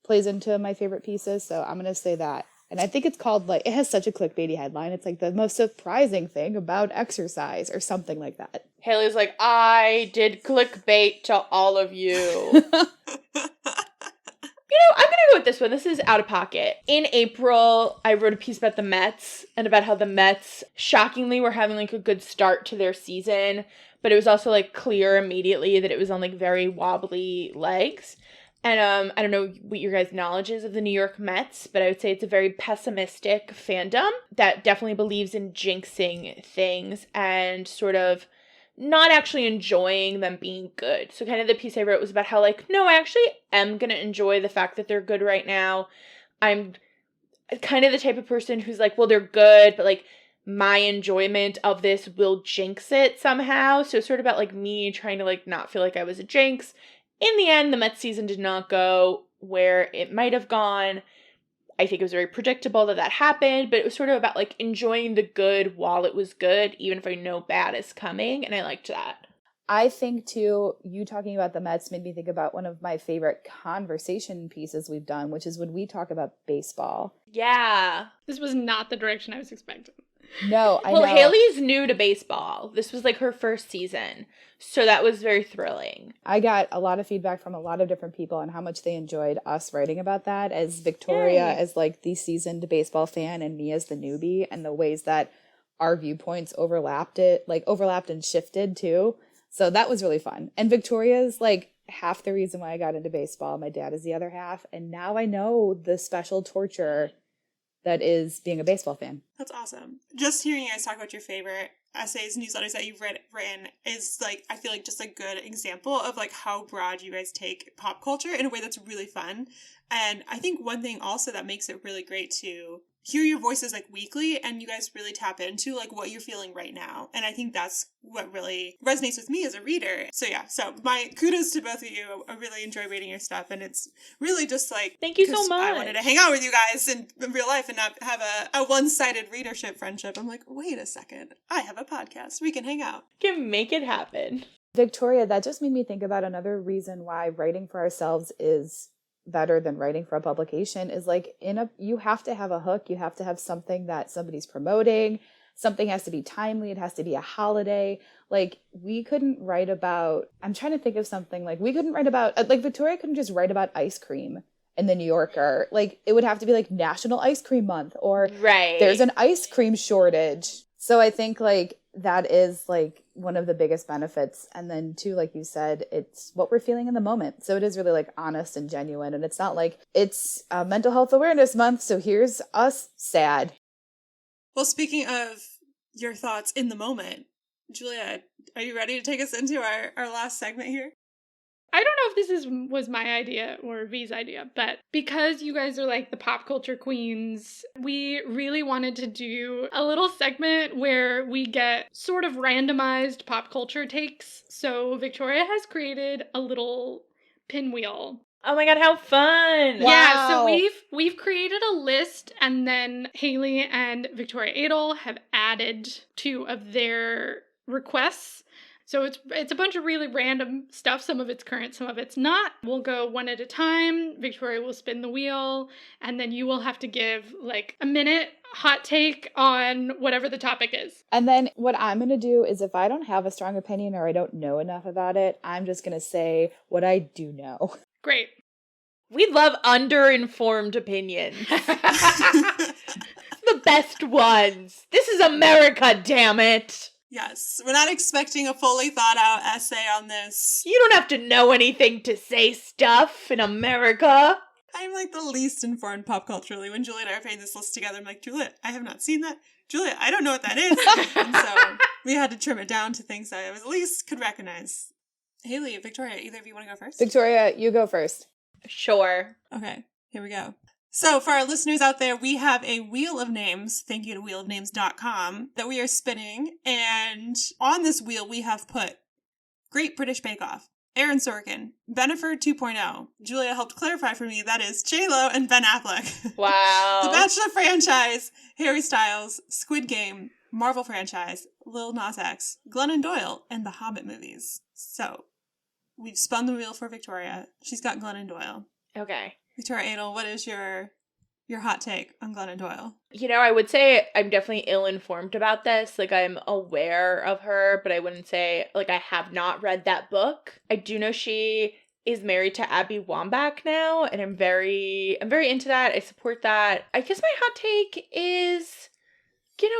plays into my favorite pieces. So I'm going to say that. And I think it's called like, it has such a clickbaity headline. It's like the most surprising thing about exercise or something like that. Hayley's like, I did clickbait to all of you. I'm going to go with this one. This is out of pocket. In April, I wrote a piece about the Mets and about how the Mets shockingly were having like a good start to their season, but it was also like clear immediately that it was on like very wobbly legs. And I don't know what your guys' knowledge is of the New York Mets, but I would say it's a very pessimistic fandom that definitely believes in jinxing things and sort of not actually enjoying them being good. So kind of the piece I wrote was about how like, no, I actually am going to enjoy the fact that they're good right now. I'm kind of the type of person who's like, well, they're good, but like my enjoyment of this will jinx it somehow. So it's sort of about like me trying to like not feel like I was a jinx. In the end, the Mets season did not go where it might have gone. I think it was very predictable that happened, but it was sort of about like enjoying the good while it was good, even if I know bad is coming, and I liked that. I think too, you talking about the Mets made me think about one of my favorite conversation pieces we've done, which is when we talk about baseball. Yeah. This was not the direction I was expecting. No, I know. Well, Hayley's new to baseball. This was like her first season. So that was very thrilling. I got a lot of feedback from a lot of different people on how much they enjoyed us writing about that, as Victoria as like the seasoned baseball fan and me as the newbie, and the ways that our viewpoints overlapped and shifted too. So that was really fun. And Victoria's like half the reason why I got into baseball. My dad is the other half. And now I know the special torture that is being a baseball fan. That's awesome. Just hearing you guys talk about your favorite essays, newsletters that you've written is like, I feel like just a good example of like how broad you guys take pop culture in a way that's really fun. And I think one thing also that makes it really great to hear your voices like weekly, and you guys really tap into like what you're feeling right now. And I think that's what really resonates with me as a reader. So yeah, so my kudos to both of you. I really enjoy reading your stuff, and it's really just like, thank you so much. I wanted to hang out with you guys in real life and not have a one-sided readership friendship. I'm like, wait a second, I have a podcast. We can hang out. Can make it happen. Victoria, that just made me think about another reason why writing for ourselves is better than writing for a publication is like you have to have a hook. You have to have something that somebody's promoting. Something has to be timely. It has to be a holiday. Like we couldn't write about, I'm trying to think of something like we couldn't write about, like Victoria couldn't just write about ice cream in the New Yorker. Like it would have to be like National Ice Cream Month or there's an ice cream shortage. So I think like that is like one of the biggest benefits. And then too, like you said, it's what we're feeling in the moment. So it is really like honest and genuine. And it's not like it's Mental Health Awareness Month, so here's us sad. Well, speaking of your thoughts in the moment, Julia, are you ready to take us into our last segment here? I don't know if this was my idea or V's idea, but because you guys are like the pop culture queens, we really wanted to do a little segment where we get sort of randomized pop culture takes. So Victoria has created a little pinwheel. Oh my god, how fun! Wow. Yeah, so we've created a list, and then Hayley and Victoria Adel have added 2 of their requests. So it's a bunch of really random stuff. Some of it's current, some of it's not. We'll go one at a time. Victoria will spin the wheel, and then you will have to give like a minute hot take on whatever the topic is. And then what I'm going to do is if I don't have a strong opinion or I don't know enough about it, I'm just going to say what I do know. Great. We love underinformed opinions. The best ones. This is America, damn it. Yes, we're not expecting a fully thought out essay on this. You don't have to know anything to say stuff in America. I'm like the least informed pop culturally. When Julia and I are putting this list together, I'm like, Julia, I have not seen that. Julia, I don't know what that is. And so we had to trim it down to things that I at least could recognize. Hayley, Victoria, either of you want to go first? Victoria, you go first. Sure. Okay, here we go. So for our listeners out there, we have a wheel of names, thank you to wheelofnames.com, that we are spinning. And on this wheel, we have put Great British Bake Off, Aaron Sorkin, Bennifer 2.0. Julia helped clarify for me that is J-Lo and Ben Affleck. Wow. The Bachelor franchise, Harry Styles, Squid Game, Marvel franchise, Lil Nas X, Glennon Doyle, and the Hobbit movies. So, we've spun the wheel for Victoria. She's got Glennon Doyle. Okay. Victoria Adel, what is your hot take on Glennon Doyle? I would say I'm definitely ill-informed about this. Like, I'm aware of her, but I wouldn't say, like, I have not read that book. I do know she is married to Abby Wambach now, and I'm very into that. I support that. I guess my hot take is,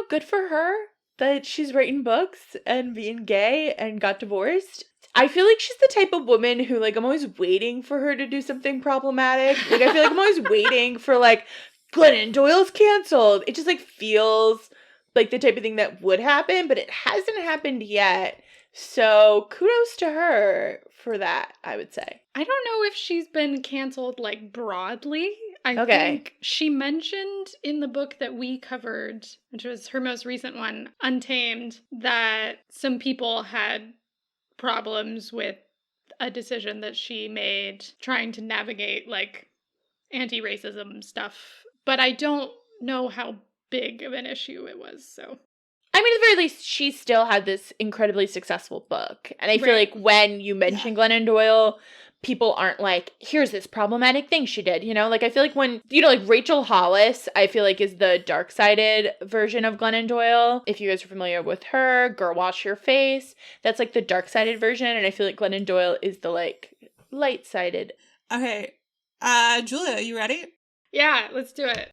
good for her that she's writing books and being gay and got divorced. I feel like she's the type of woman who, like, I'm always waiting for her to do something problematic. Like, I feel like I'm always waiting for, like, Glennon Doyle's canceled. It just, like, feels like the type of thing that would happen, but it hasn't happened yet. So kudos to her for that, I would say. I don't know if she's been canceled, like, broadly. I Okay. think she mentioned in the book that we covered, which was her most recent one, Untamed, that some people had problems with a decision that she made trying to navigate, like, anti-racism stuff. But I don't know how big of an issue it was, so. I mean, at the very least, she still had this incredibly successful book. And I feel like when you mention Glennon Doyle, people aren't like, here's this problematic thing she did, Like, I feel like when, like Rachel Hollis, I feel like is the dark-sided version of Glennon Doyle. If you guys are familiar with her, Girl Wash Your Face, that's like the dark-sided version. And I feel like Glennon Doyle is the, like, light-sided. Okay. Julia, you ready? Yeah, let's do it.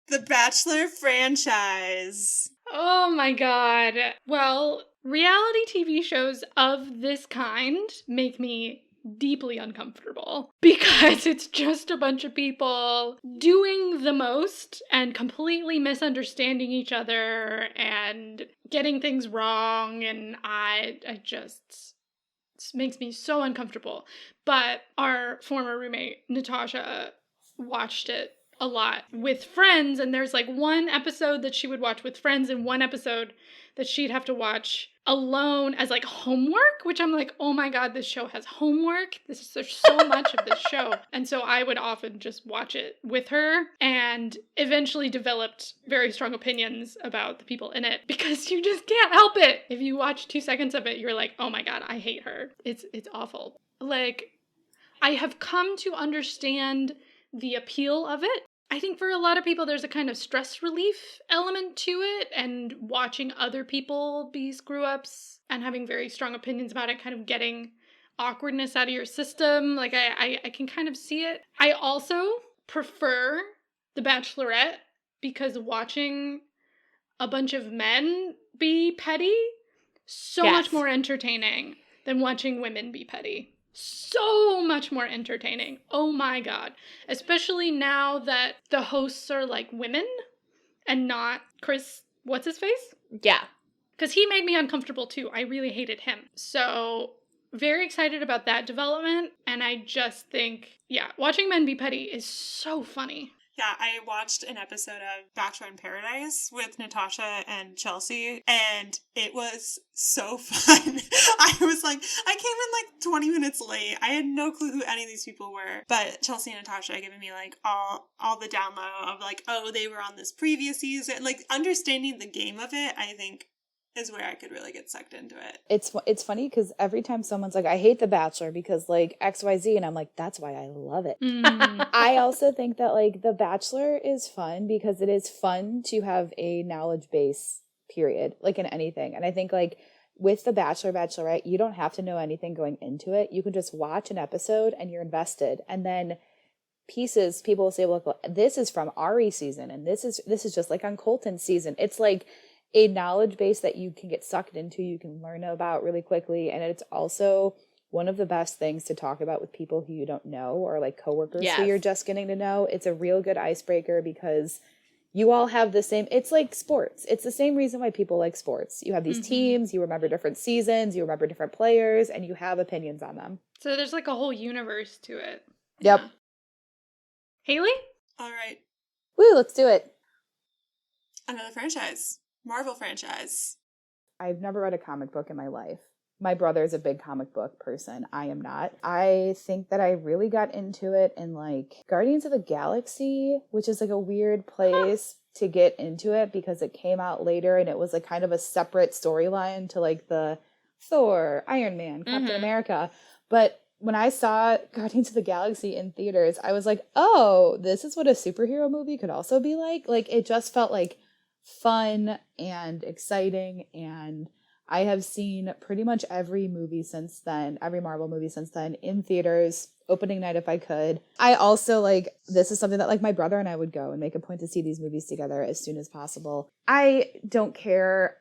The Bachelor franchise. Oh my god. Well, reality TV shows of this kind make me deeply uncomfortable because it's just a bunch of people doing the most and completely misunderstanding each other and getting things wrong, and I just, it makes me so uncomfortable. But our former roommate, Natasha, watched it a lot with friends, and there's like one episode that she would watch with friends and one episode that she'd have to watch alone as like homework, which I'm like, oh my god, this show has homework. There's so much of this show. And so I would often just watch it with her and eventually developed very strong opinions about the people in it because you just can't help it. If you watch 2 seconds of it, you're like, oh my god, I hate her. It's awful. Like, I have come to understand the appeal of it. I think for a lot of people, there's a kind of stress relief element to it, and watching other people be screw-ups and having very strong opinions about it, kind of getting awkwardness out of your system. Like, I can kind of see it. I also prefer The Bachelorette because watching a bunch of men be petty, so much more entertaining than watching women be petty. So much more entertaining. Oh my god. Especially now that the hosts are like women and not Chris, what's his face? Yeah. Because he made me uncomfortable too. I really hated him. So very excited about that development. And I just think, watching men be petty is so funny. Yeah, I watched an episode of Bachelor in Paradise with Natasha and Chelsea, and it was so fun. I was like, I came in like 20 minutes late. I had no clue who any of these people were. But Chelsea and Natasha are giving me like all the down low of like, oh, they were on this previous season. Like, understanding the game of it, I think, is where I could really get sucked into it. It's funny because every time someone's like, I hate The Bachelor because like XYZ, and I'm like, that's why I love it. I also think that like The Bachelor is fun because it is fun to have a knowledge base, period, like in anything. And I think like with The Bachelor, Bachelorette, you don't have to know anything going into it. You can just watch an episode and you're invested. And then pieces, people will say, look, this is from Ari season, and this is just like on Colton's season. It's like a knowledge base that you can get sucked into, you can learn about really quickly. And it's also one of the best things to talk about with people who you don't know, or like coworkers who you're just getting to know. It's a real good icebreaker because you all have the same, it's like sports. It's the same reason why people like sports. You have these teams, you remember different seasons, you remember different players, and you have opinions on them. So there's like a whole universe to it. Yep. Yeah. Hayley? All right. Woo, let's do it. Another franchise. Marvel franchise. I've never read a comic book in my life. My brother's a big comic book person. I am not. I think that I really got into it in like Guardians of the Galaxy, which is like a weird place to get into it because it came out later and it was like kind of a separate storyline to like the Thor, Iron Man, Captain America. But when I saw Guardians of the Galaxy in theaters, I was like, oh, this is what a superhero movie could also be like. Like, it just felt like fun and exciting, and I have seen pretty much every movie since then, every Marvel movie since then, in theaters, opening night if I could. I also, like, this is something that, like, my brother and I would go and make a point to see these movies together as soon as possible. I don't care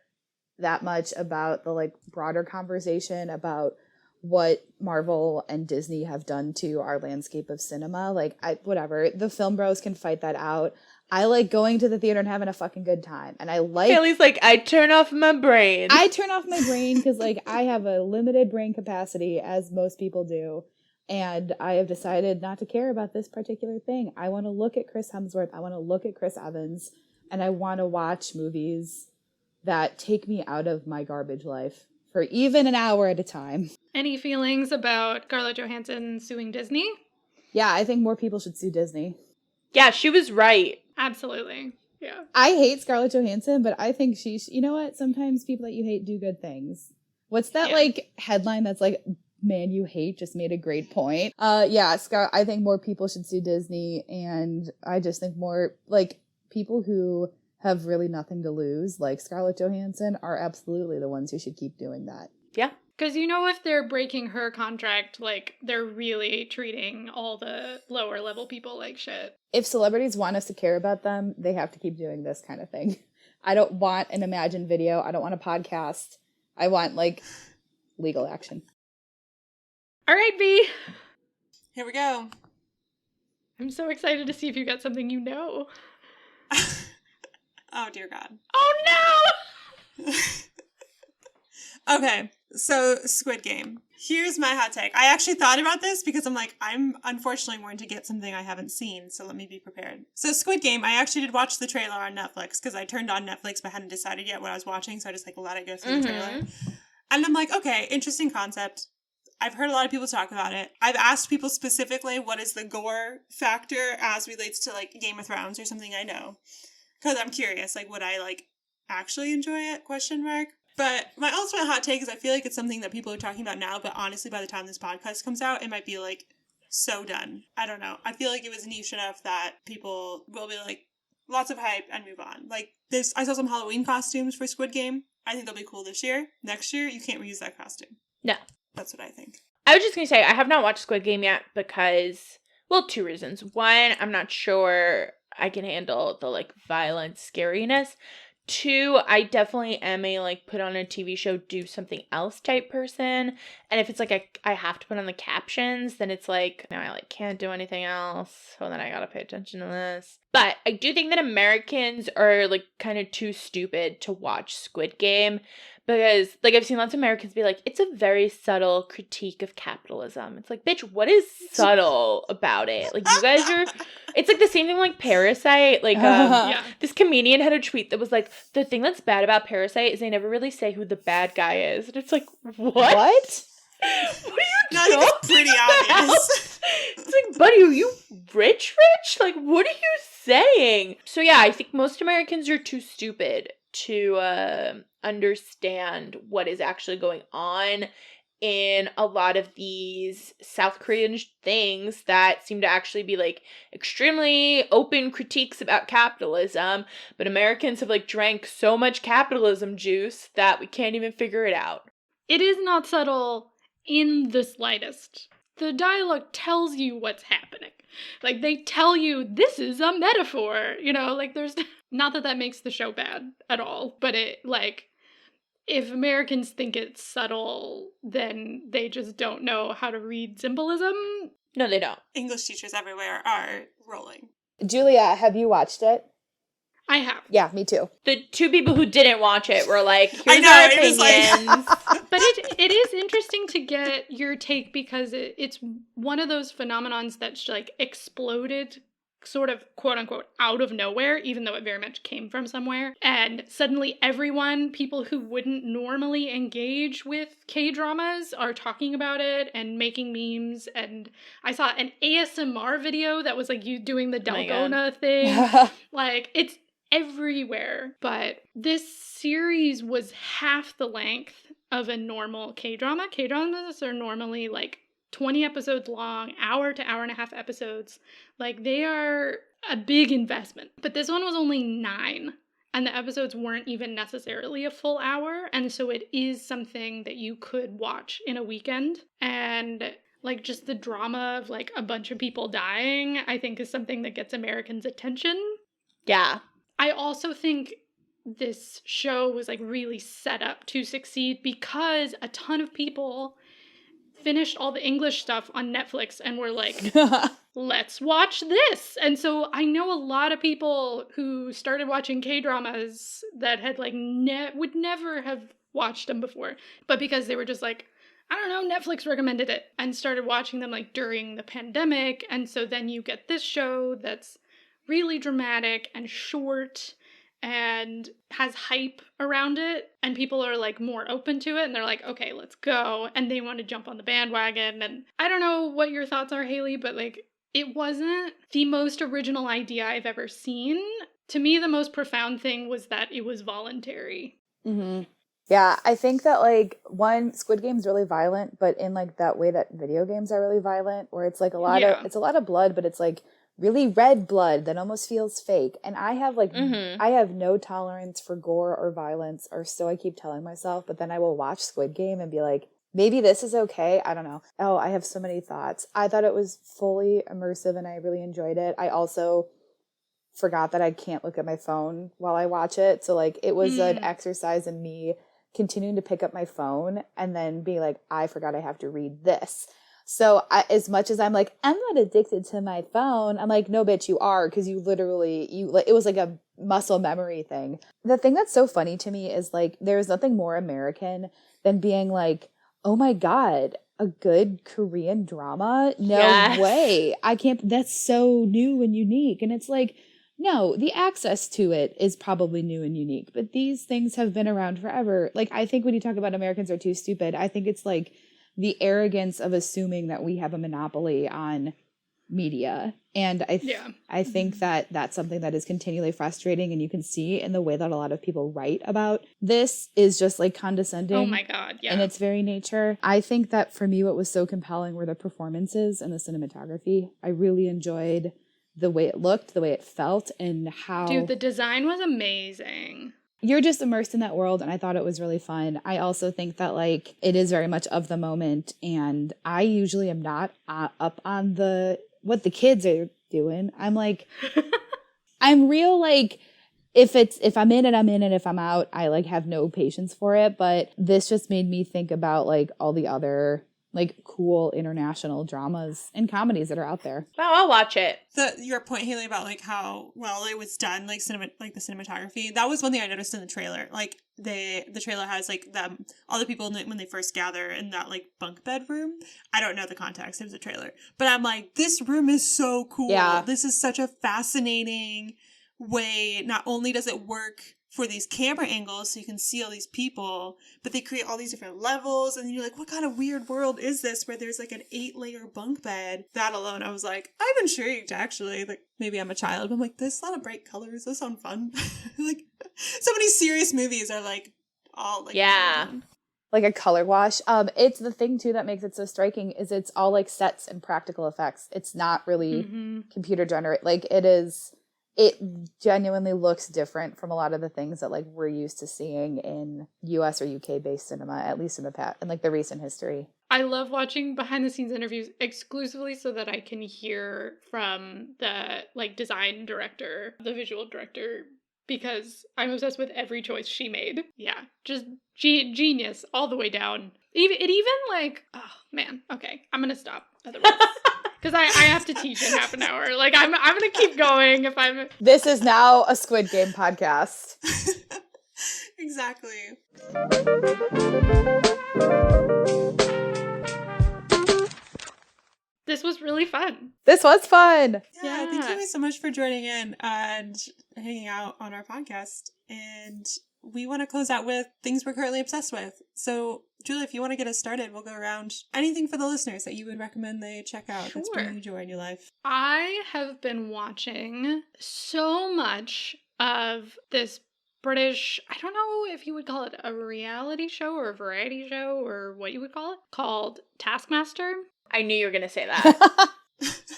that much about the, like, broader conversation about what Marvel and Disney have done to our landscape of cinema. Like, whatever. The film bros can fight that out. I like going to the theater and having a fucking good time. And I like... Hayley's like, I turn off my brain. I turn off my brain because, like, I have a limited brain capacity, as most people do. And I have decided not to care about this particular thing. I want to look at Chris Hemsworth. I want to look at Chris Evans. And I want to watch movies that take me out of my garbage life for even an hour at a time. Any feelings about Scarlett Johansson suing Disney? Yeah, I think more people should sue Disney. Yeah, she was right. Absolutely. Yeah. I hate Scarlett Johansson, but I think you know what? Sometimes people that you hate do good things. What's that like headline that's like, man you hate just made a great point? I think more people should sue Disney, and I just think more like people who have really nothing to lose, like Scarlett Johansson, are absolutely the ones who should keep doing that. Yeah. Because if they're breaking her contract, like, they're really treating all the lower level people like shit. If celebrities want us to care about them, they have to keep doing this kind of thing. I don't want an Imagine video. I don't want a podcast. I want, like, legal action. All right, V. Here we go. I'm so excited to see if you got something you know. Oh, dear God. Oh, no! Okay, so Squid Game. Here's my hot take. I actually thought about this because I'm unfortunately going to get something I haven't seen, so let me be prepared. So Squid Game, I actually did watch the trailer on Netflix because I turned on Netflix but hadn't decided yet what I was watching, so I just let it go through the trailer. And I'm like, okay, interesting concept. I've heard a lot of people talk about it. I've asked people specifically what is the gore factor as relates to Game of Thrones or something I know. Because I'm curious, would I actually enjoy it? ? But my ultimate hot take is I feel like it's something that people are talking about now, but honestly, by the time this podcast comes out, it might be, so done. I don't know. I feel like it was niche enough that people will be lots of hype and move on. I saw some Halloween costumes for Squid Game. I think they'll be cool this year. Next year, you can't reuse that costume. No. That's what I think. I was just going to say, I have not watched Squid Game yet because, well, 2 reasons. One, I'm not sure I can handle the, violent scariness. 2, I definitely am a, put on a TV show, do something else type person. And if it's, I have to put on the captions, then it's no, I, can't do anything else. So then I gotta pay attention to this. But I do think that Americans are, kind of too stupid to watch Squid Game. Because, I've seen lots of Americans be it's a very subtle critique of capitalism. It's bitch, what is subtle about it? You guys are... It's, the same thing Parasite. This comedian had a tweet that was the thing that's bad about Parasite is they never really say who the bad guy is. And it's what? What are you talking about? It's pretty obvious. It's buddy, are you rich? What are you saying? So, yeah, I think most Americans are too stupid to understand what is actually going on in a lot of these South Korean things that seem to actually be extremely open critiques about capitalism, but Americans have drank so much capitalism juice that we can't even figure it out. It is not subtle in the slightest. The dialogue tells you what's happening. They tell you this is a metaphor, there's not that makes the show bad at all, but it if Americans think it's subtle, then they just don't know how to read symbolism. No, they don't. English teachers everywhere are rolling. Julia, have you watched it? I have. Yeah, me too. The 2 people who didn't watch it were here's our opinions. But it is interesting to get your take because it's one of those phenomenons that's exploded sort of quote unquote out of nowhere, even though it very much came from somewhere. And suddenly people who wouldn't normally engage with K-dramas are talking about it and making memes. And I saw an ASMR video that was like you doing the Dalgona thing. Like, it's everywhere. But this series was half the length of a normal K-drama. K-dramas are normally like 20 episodes long, hour to hour and a half episodes. Like, they are a big investment. But this one was only 9, and the episodes weren't even necessarily a full hour. And so it is something that you could watch in a weekend. And like, just the drama of like a bunch of people dying, I think is something that gets Americans' attention. Yeah. I also think this show was like really set up to succeed because a ton of people finished all the English stuff on Netflix and were like, let's watch this. And so I know a lot of people who started watching K-dramas that had like would never have watched them before, but because they were just like, I don't know, Netflix recommended it, and started watching them like during the pandemic. And so then you get this show that's really dramatic and short and has hype around it, and people are like more open to it, and they're like, okay, let's go, and they want to jump on the bandwagon. And I don't know what your thoughts are, Hayley, but like, it wasn't the most original idea I've ever seen. To me, the most profound thing was that it was voluntary. Mm-hmm. Yeah, I think that like, Squid Game's really violent, but in like that way that video games are really violent, where it's like it's a lot of blood, but it's like really red blood that almost feels fake. And I have like, I have no tolerance for gore or violence, or so I keep telling myself, but then I will watch Squid Game and be like, maybe this is okay. I don't know. Oh, I have so many thoughts. I thought it was fully immersive and I really enjoyed it. I also forgot that I can't look at my phone while I watch it. So like, it was an exercise in me continuing to pick up my phone and then being like, I forgot I have to read this. So as much as I'm like, I'm not addicted to my phone, I'm like, no, bitch, you are, because you literally, it was like a muscle memory thing. The thing that's so funny to me is like, there's nothing more American than being like, oh my God, a good Korean drama? No way. I can't, that's so new and unique. And it's like, no, the access to it is probably new and unique, but these things have been around forever. Like, I think when you talk about Americans are too stupid, I think it's like the arrogance of assuming that we have a monopoly on media. And I think that that's something that is continually frustrating, and you can see in the way that a lot of people write about this is just like condescending. Oh my God, yeah. In its very nature. I think that for me, what was so compelling were the performances and the cinematography. I really enjoyed the way it looked, the way it felt, and how... Dude, the design was amazing. You're just immersed in that world, and I thought it was really fun. I also think that, like, it is very much of the moment, and I usually am not up on what the kids are doing. I'm like, I'm real, like, if I'm in it, I'm in it. If I'm out, I, like, have no patience for it, but this just made me think about, like, all the other, like, cool international dramas and comedies that are out there. Oh, I'll watch it. Your point, Hayley, about like how well it was done, like the cinematography. That was one thing I noticed in the trailer. Like the trailer has like all the people when they first gather in that like bunk bed room. I don't know the context. It was a trailer, but I'm like, this room is so cool. Yeah. This is such a fascinating way. Not only does it work for these camera angles so you can see all these people, but they create all these different levels, and you're like, what kind of weird world is this where there's like an 8-layer bunk bed? That alone, I was like, I'm intrigued actually. Like, maybe I'm a child, but I'm like, there's a lot of bright colors, those sound fun. Like, so many serious movies are like all like like a color wash. It's the thing too that makes it so striking is it's all like sets and practical effects. It's not really computer generated. Like, it genuinely looks different from a lot of the things that like we're used to seeing in US or UK based cinema, at least in the past, in like the recent history. I love watching behind the scenes interviews exclusively so that I can hear from the like design director, the visual director, because I'm obsessed with every choice she made. Yeah, just genius all the way down. Even like, oh man, okay, I'm gonna stop otherwise. Because I have to teach in half an hour. Like, I'm going to keep going if I'm... This is now a Squid Game podcast. Exactly. This was really fun. This was fun. Yeah, thank you guys so much for joining in and hanging out on our podcast. And we want to close out with things we're currently obsessed with. So, Julie, if you want to get us started, we'll go around. Anything for the listeners that you would recommend they check out that's bringing you joy in your life? I have been watching so much of this British, I don't know if you would call it a reality show or a variety show or what you would call it, called Taskmaster. I knew you were going to say that.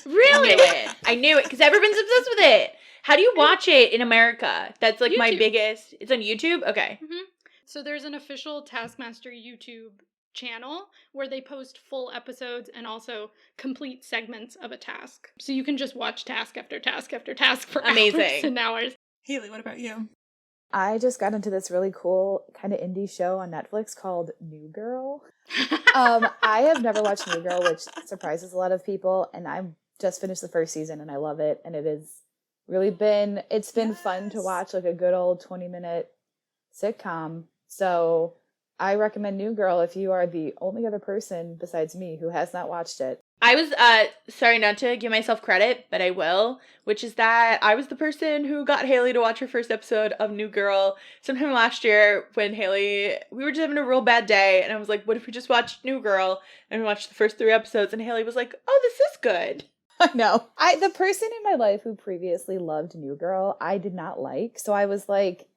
Really? I knew it because everyone's obsessed with it. How do you watch it in America? That's like YouTube. My biggest. It's on YouTube? Okay. Mm-hmm. So there's an official Taskmaster YouTube channel where they post full episodes and also complete segments of a task. So you can just watch task after task after task for hours and hours. Haley, what about you? I just got into this really cool kind of indie show on Netflix called New Girl. I have never watched New Girl, which surprises a lot of people, and I just finished the first season and I love it, and it's been fun to watch, like a good old 20-minute sitcom. So I recommend New Girl if you are the only other person besides me who has not watched it. I was, sorry not to give myself credit, but I will, which is that I was the person who got Hayley to watch her first episode of New Girl sometime last year when we were just having a real bad day, and I was like, what if we just watched New Girl? And we watched the first 3 episodes, and Hayley was like, oh, this is good. I know. The person in my life who previously loved New Girl, I did not like, so I was like,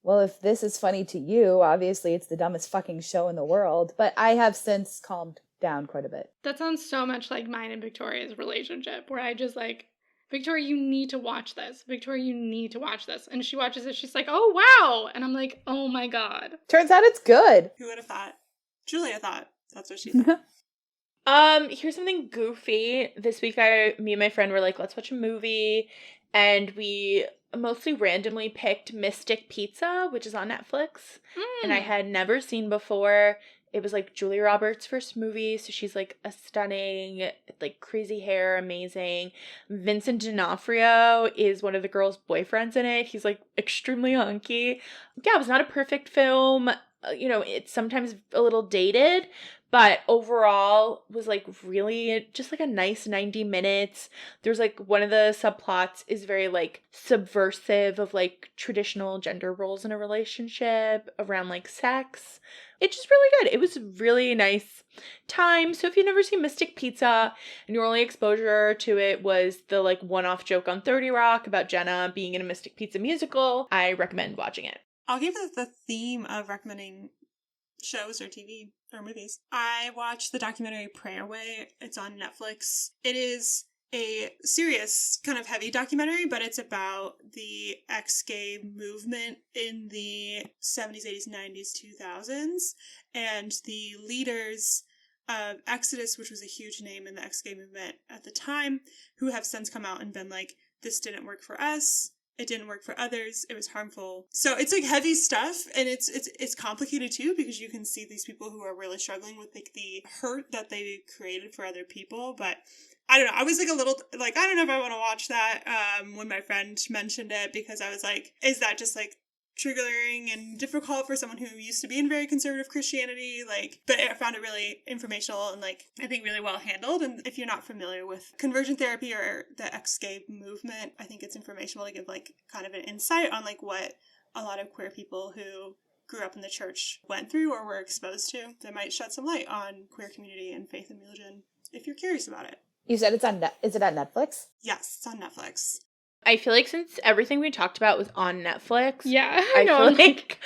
well, if this is funny to you, obviously it's the dumbest fucking show in the world, but I have since calmed down quite a bit. That sounds so much like mine and Victoria's relationship, where I just like, Victoria, you need to watch this. Victoria, you need to watch this. And she watches it, she's like, oh, wow. And I'm like, oh my God. Turns out it's good. Who would have thought? Julia thought. That's what she said. Here's something goofy. This week, me and my friend were like, let's watch a movie. And we mostly randomly picked Mystic Pizza, which is on Netflix. And I had never seen before. It was like Julia Roberts' first movie, so she's like a stunning, like crazy hair, amazing. Vincent D'Onofrio is one of the girls' boyfriends in it. He's like extremely hunky. Yeah, it was not a perfect film. It's sometimes a little dated, but overall was like really just like a nice 90 minutes. There's like one of the subplots is very like subversive of like traditional gender roles in a relationship around like sex. It's just really good. It was a really nice time. So if you've never seen Mystic Pizza and your only exposure to it was the like one-off joke on 30 Rock about Jenna being in a Mystic Pizza musical, I recommend watching it. I'll give it the theme of recommending shows or TV or movies. I watched the documentary Prayer Way. It's on Netflix. It is a serious, kind of heavy documentary, but it's about the ex-gay movement in the 70s, 80s, 90s, 2000s, and the leaders of Exodus, which was a huge name in the ex-gay movement at the time, who have since come out and been like, this didn't work for us. It didn't work for others. It was harmful. So it's like heavy stuff, and it's complicated too, because you can see these people who are really struggling with like the hurt that they created for other people. But I don't know. I was like a little like, I don't know if I want to watch that when my friend mentioned it, because I was like, is that just like triggering and difficult for someone who used to be in very conservative Christianity? Like, but I found it really informational and like, I think really well handled. And if you're not familiar with conversion therapy or the ex-gay movement, I think it's informational to give like kind of an insight on like what a lot of queer people who grew up in the church went through or were exposed to. That might shed some light on queer community and faith and religion if you're curious about it. You said it's on is it on Netflix? Yes, it's on Netflix. I feel like since everything we talked about was on Netflix, I feel like,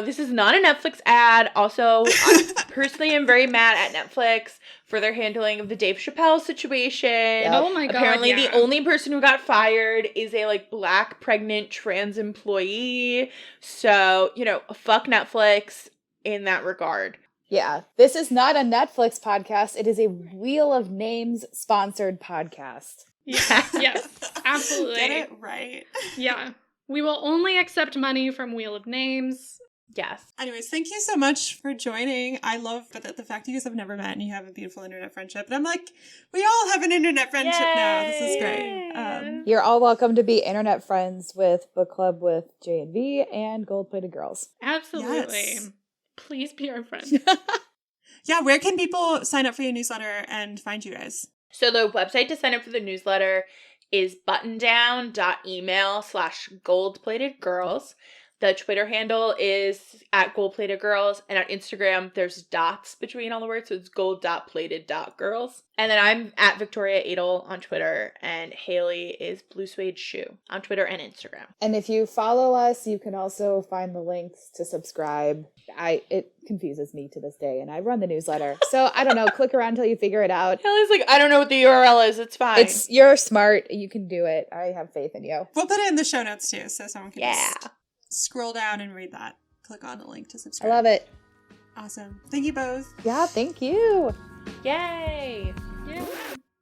this is not a Netflix ad. Also, I personally am very mad at Netflix for their handling of the Dave Chappelle situation. Yep. Oh my God. Apparently the only person who got fired is a like black pregnant trans employee. So, fuck Netflix in that regard. Yeah, this is not a Netflix podcast. It is a Wheel of Names sponsored podcast. Yes, absolutely. Get it right. Yeah. We will only accept money from Wheel of Names. Yes. Anyways, thank you so much for joining. I love the fact you guys have never met and you have a beautiful internet friendship. And I'm like, we all have an internet friendship now. This is great. You're all welcome to be internet friends with Book Club with J&V and Gold Plated Girls. Absolutely. Yes. Please be our friend. Yeah, where can people sign up for your newsletter and find you guys? So the website to sign up for the newsletter is buttondown.email/goldplatedgirls. The Twitter handle is @goldplatedgirls, and on Instagram there's dots between all the words, so it's gold.plated.girls. And then I'm @Victoria on Twitter, and Hayley is Blue Suede Shoe on Twitter and Instagram. And if you follow us, you can also find the links to subscribe. It confuses me to this day, and I run the newsletter. So I don't know, click around until you figure it out. Hayley's like, I don't know what the URL is, it's fine. You're smart, you can do it. I have faith in you. We'll put it in the show notes too, so someone can just scroll down and read that. Click on the link to subscribe. I love it. Awesome. Thank you both. Yeah, thank you. Yay. Yeah.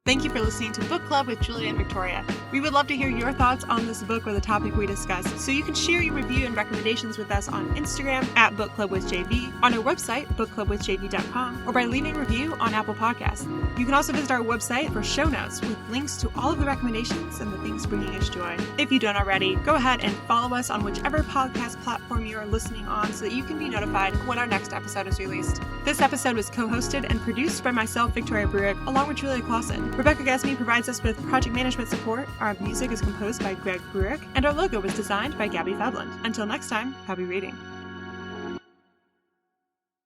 Thank you for listening to Book Club with Julia and Victoria. We would love to hear your thoughts on this book or the topic we discussed, so you can share your review and recommendations with us on Instagram @BookClubWithJV, on our website, bookclubwithjv.com, or by leaving a review on Apple Podcasts. You can also visit our website for show notes with links to all of the recommendations and the things bringing us joy. If you don't already, go ahead and follow us on whichever podcast platform you are listening on so that you can be notified when our next episode is released. This episode was co-hosted and produced by myself, Victoria Bruick, along with Julia Clausen. Rebecca Gasme provides us with project management support. Our music is composed by Greg Bruick, and our logo was designed by Gabby Fabland. Until next time, happy reading.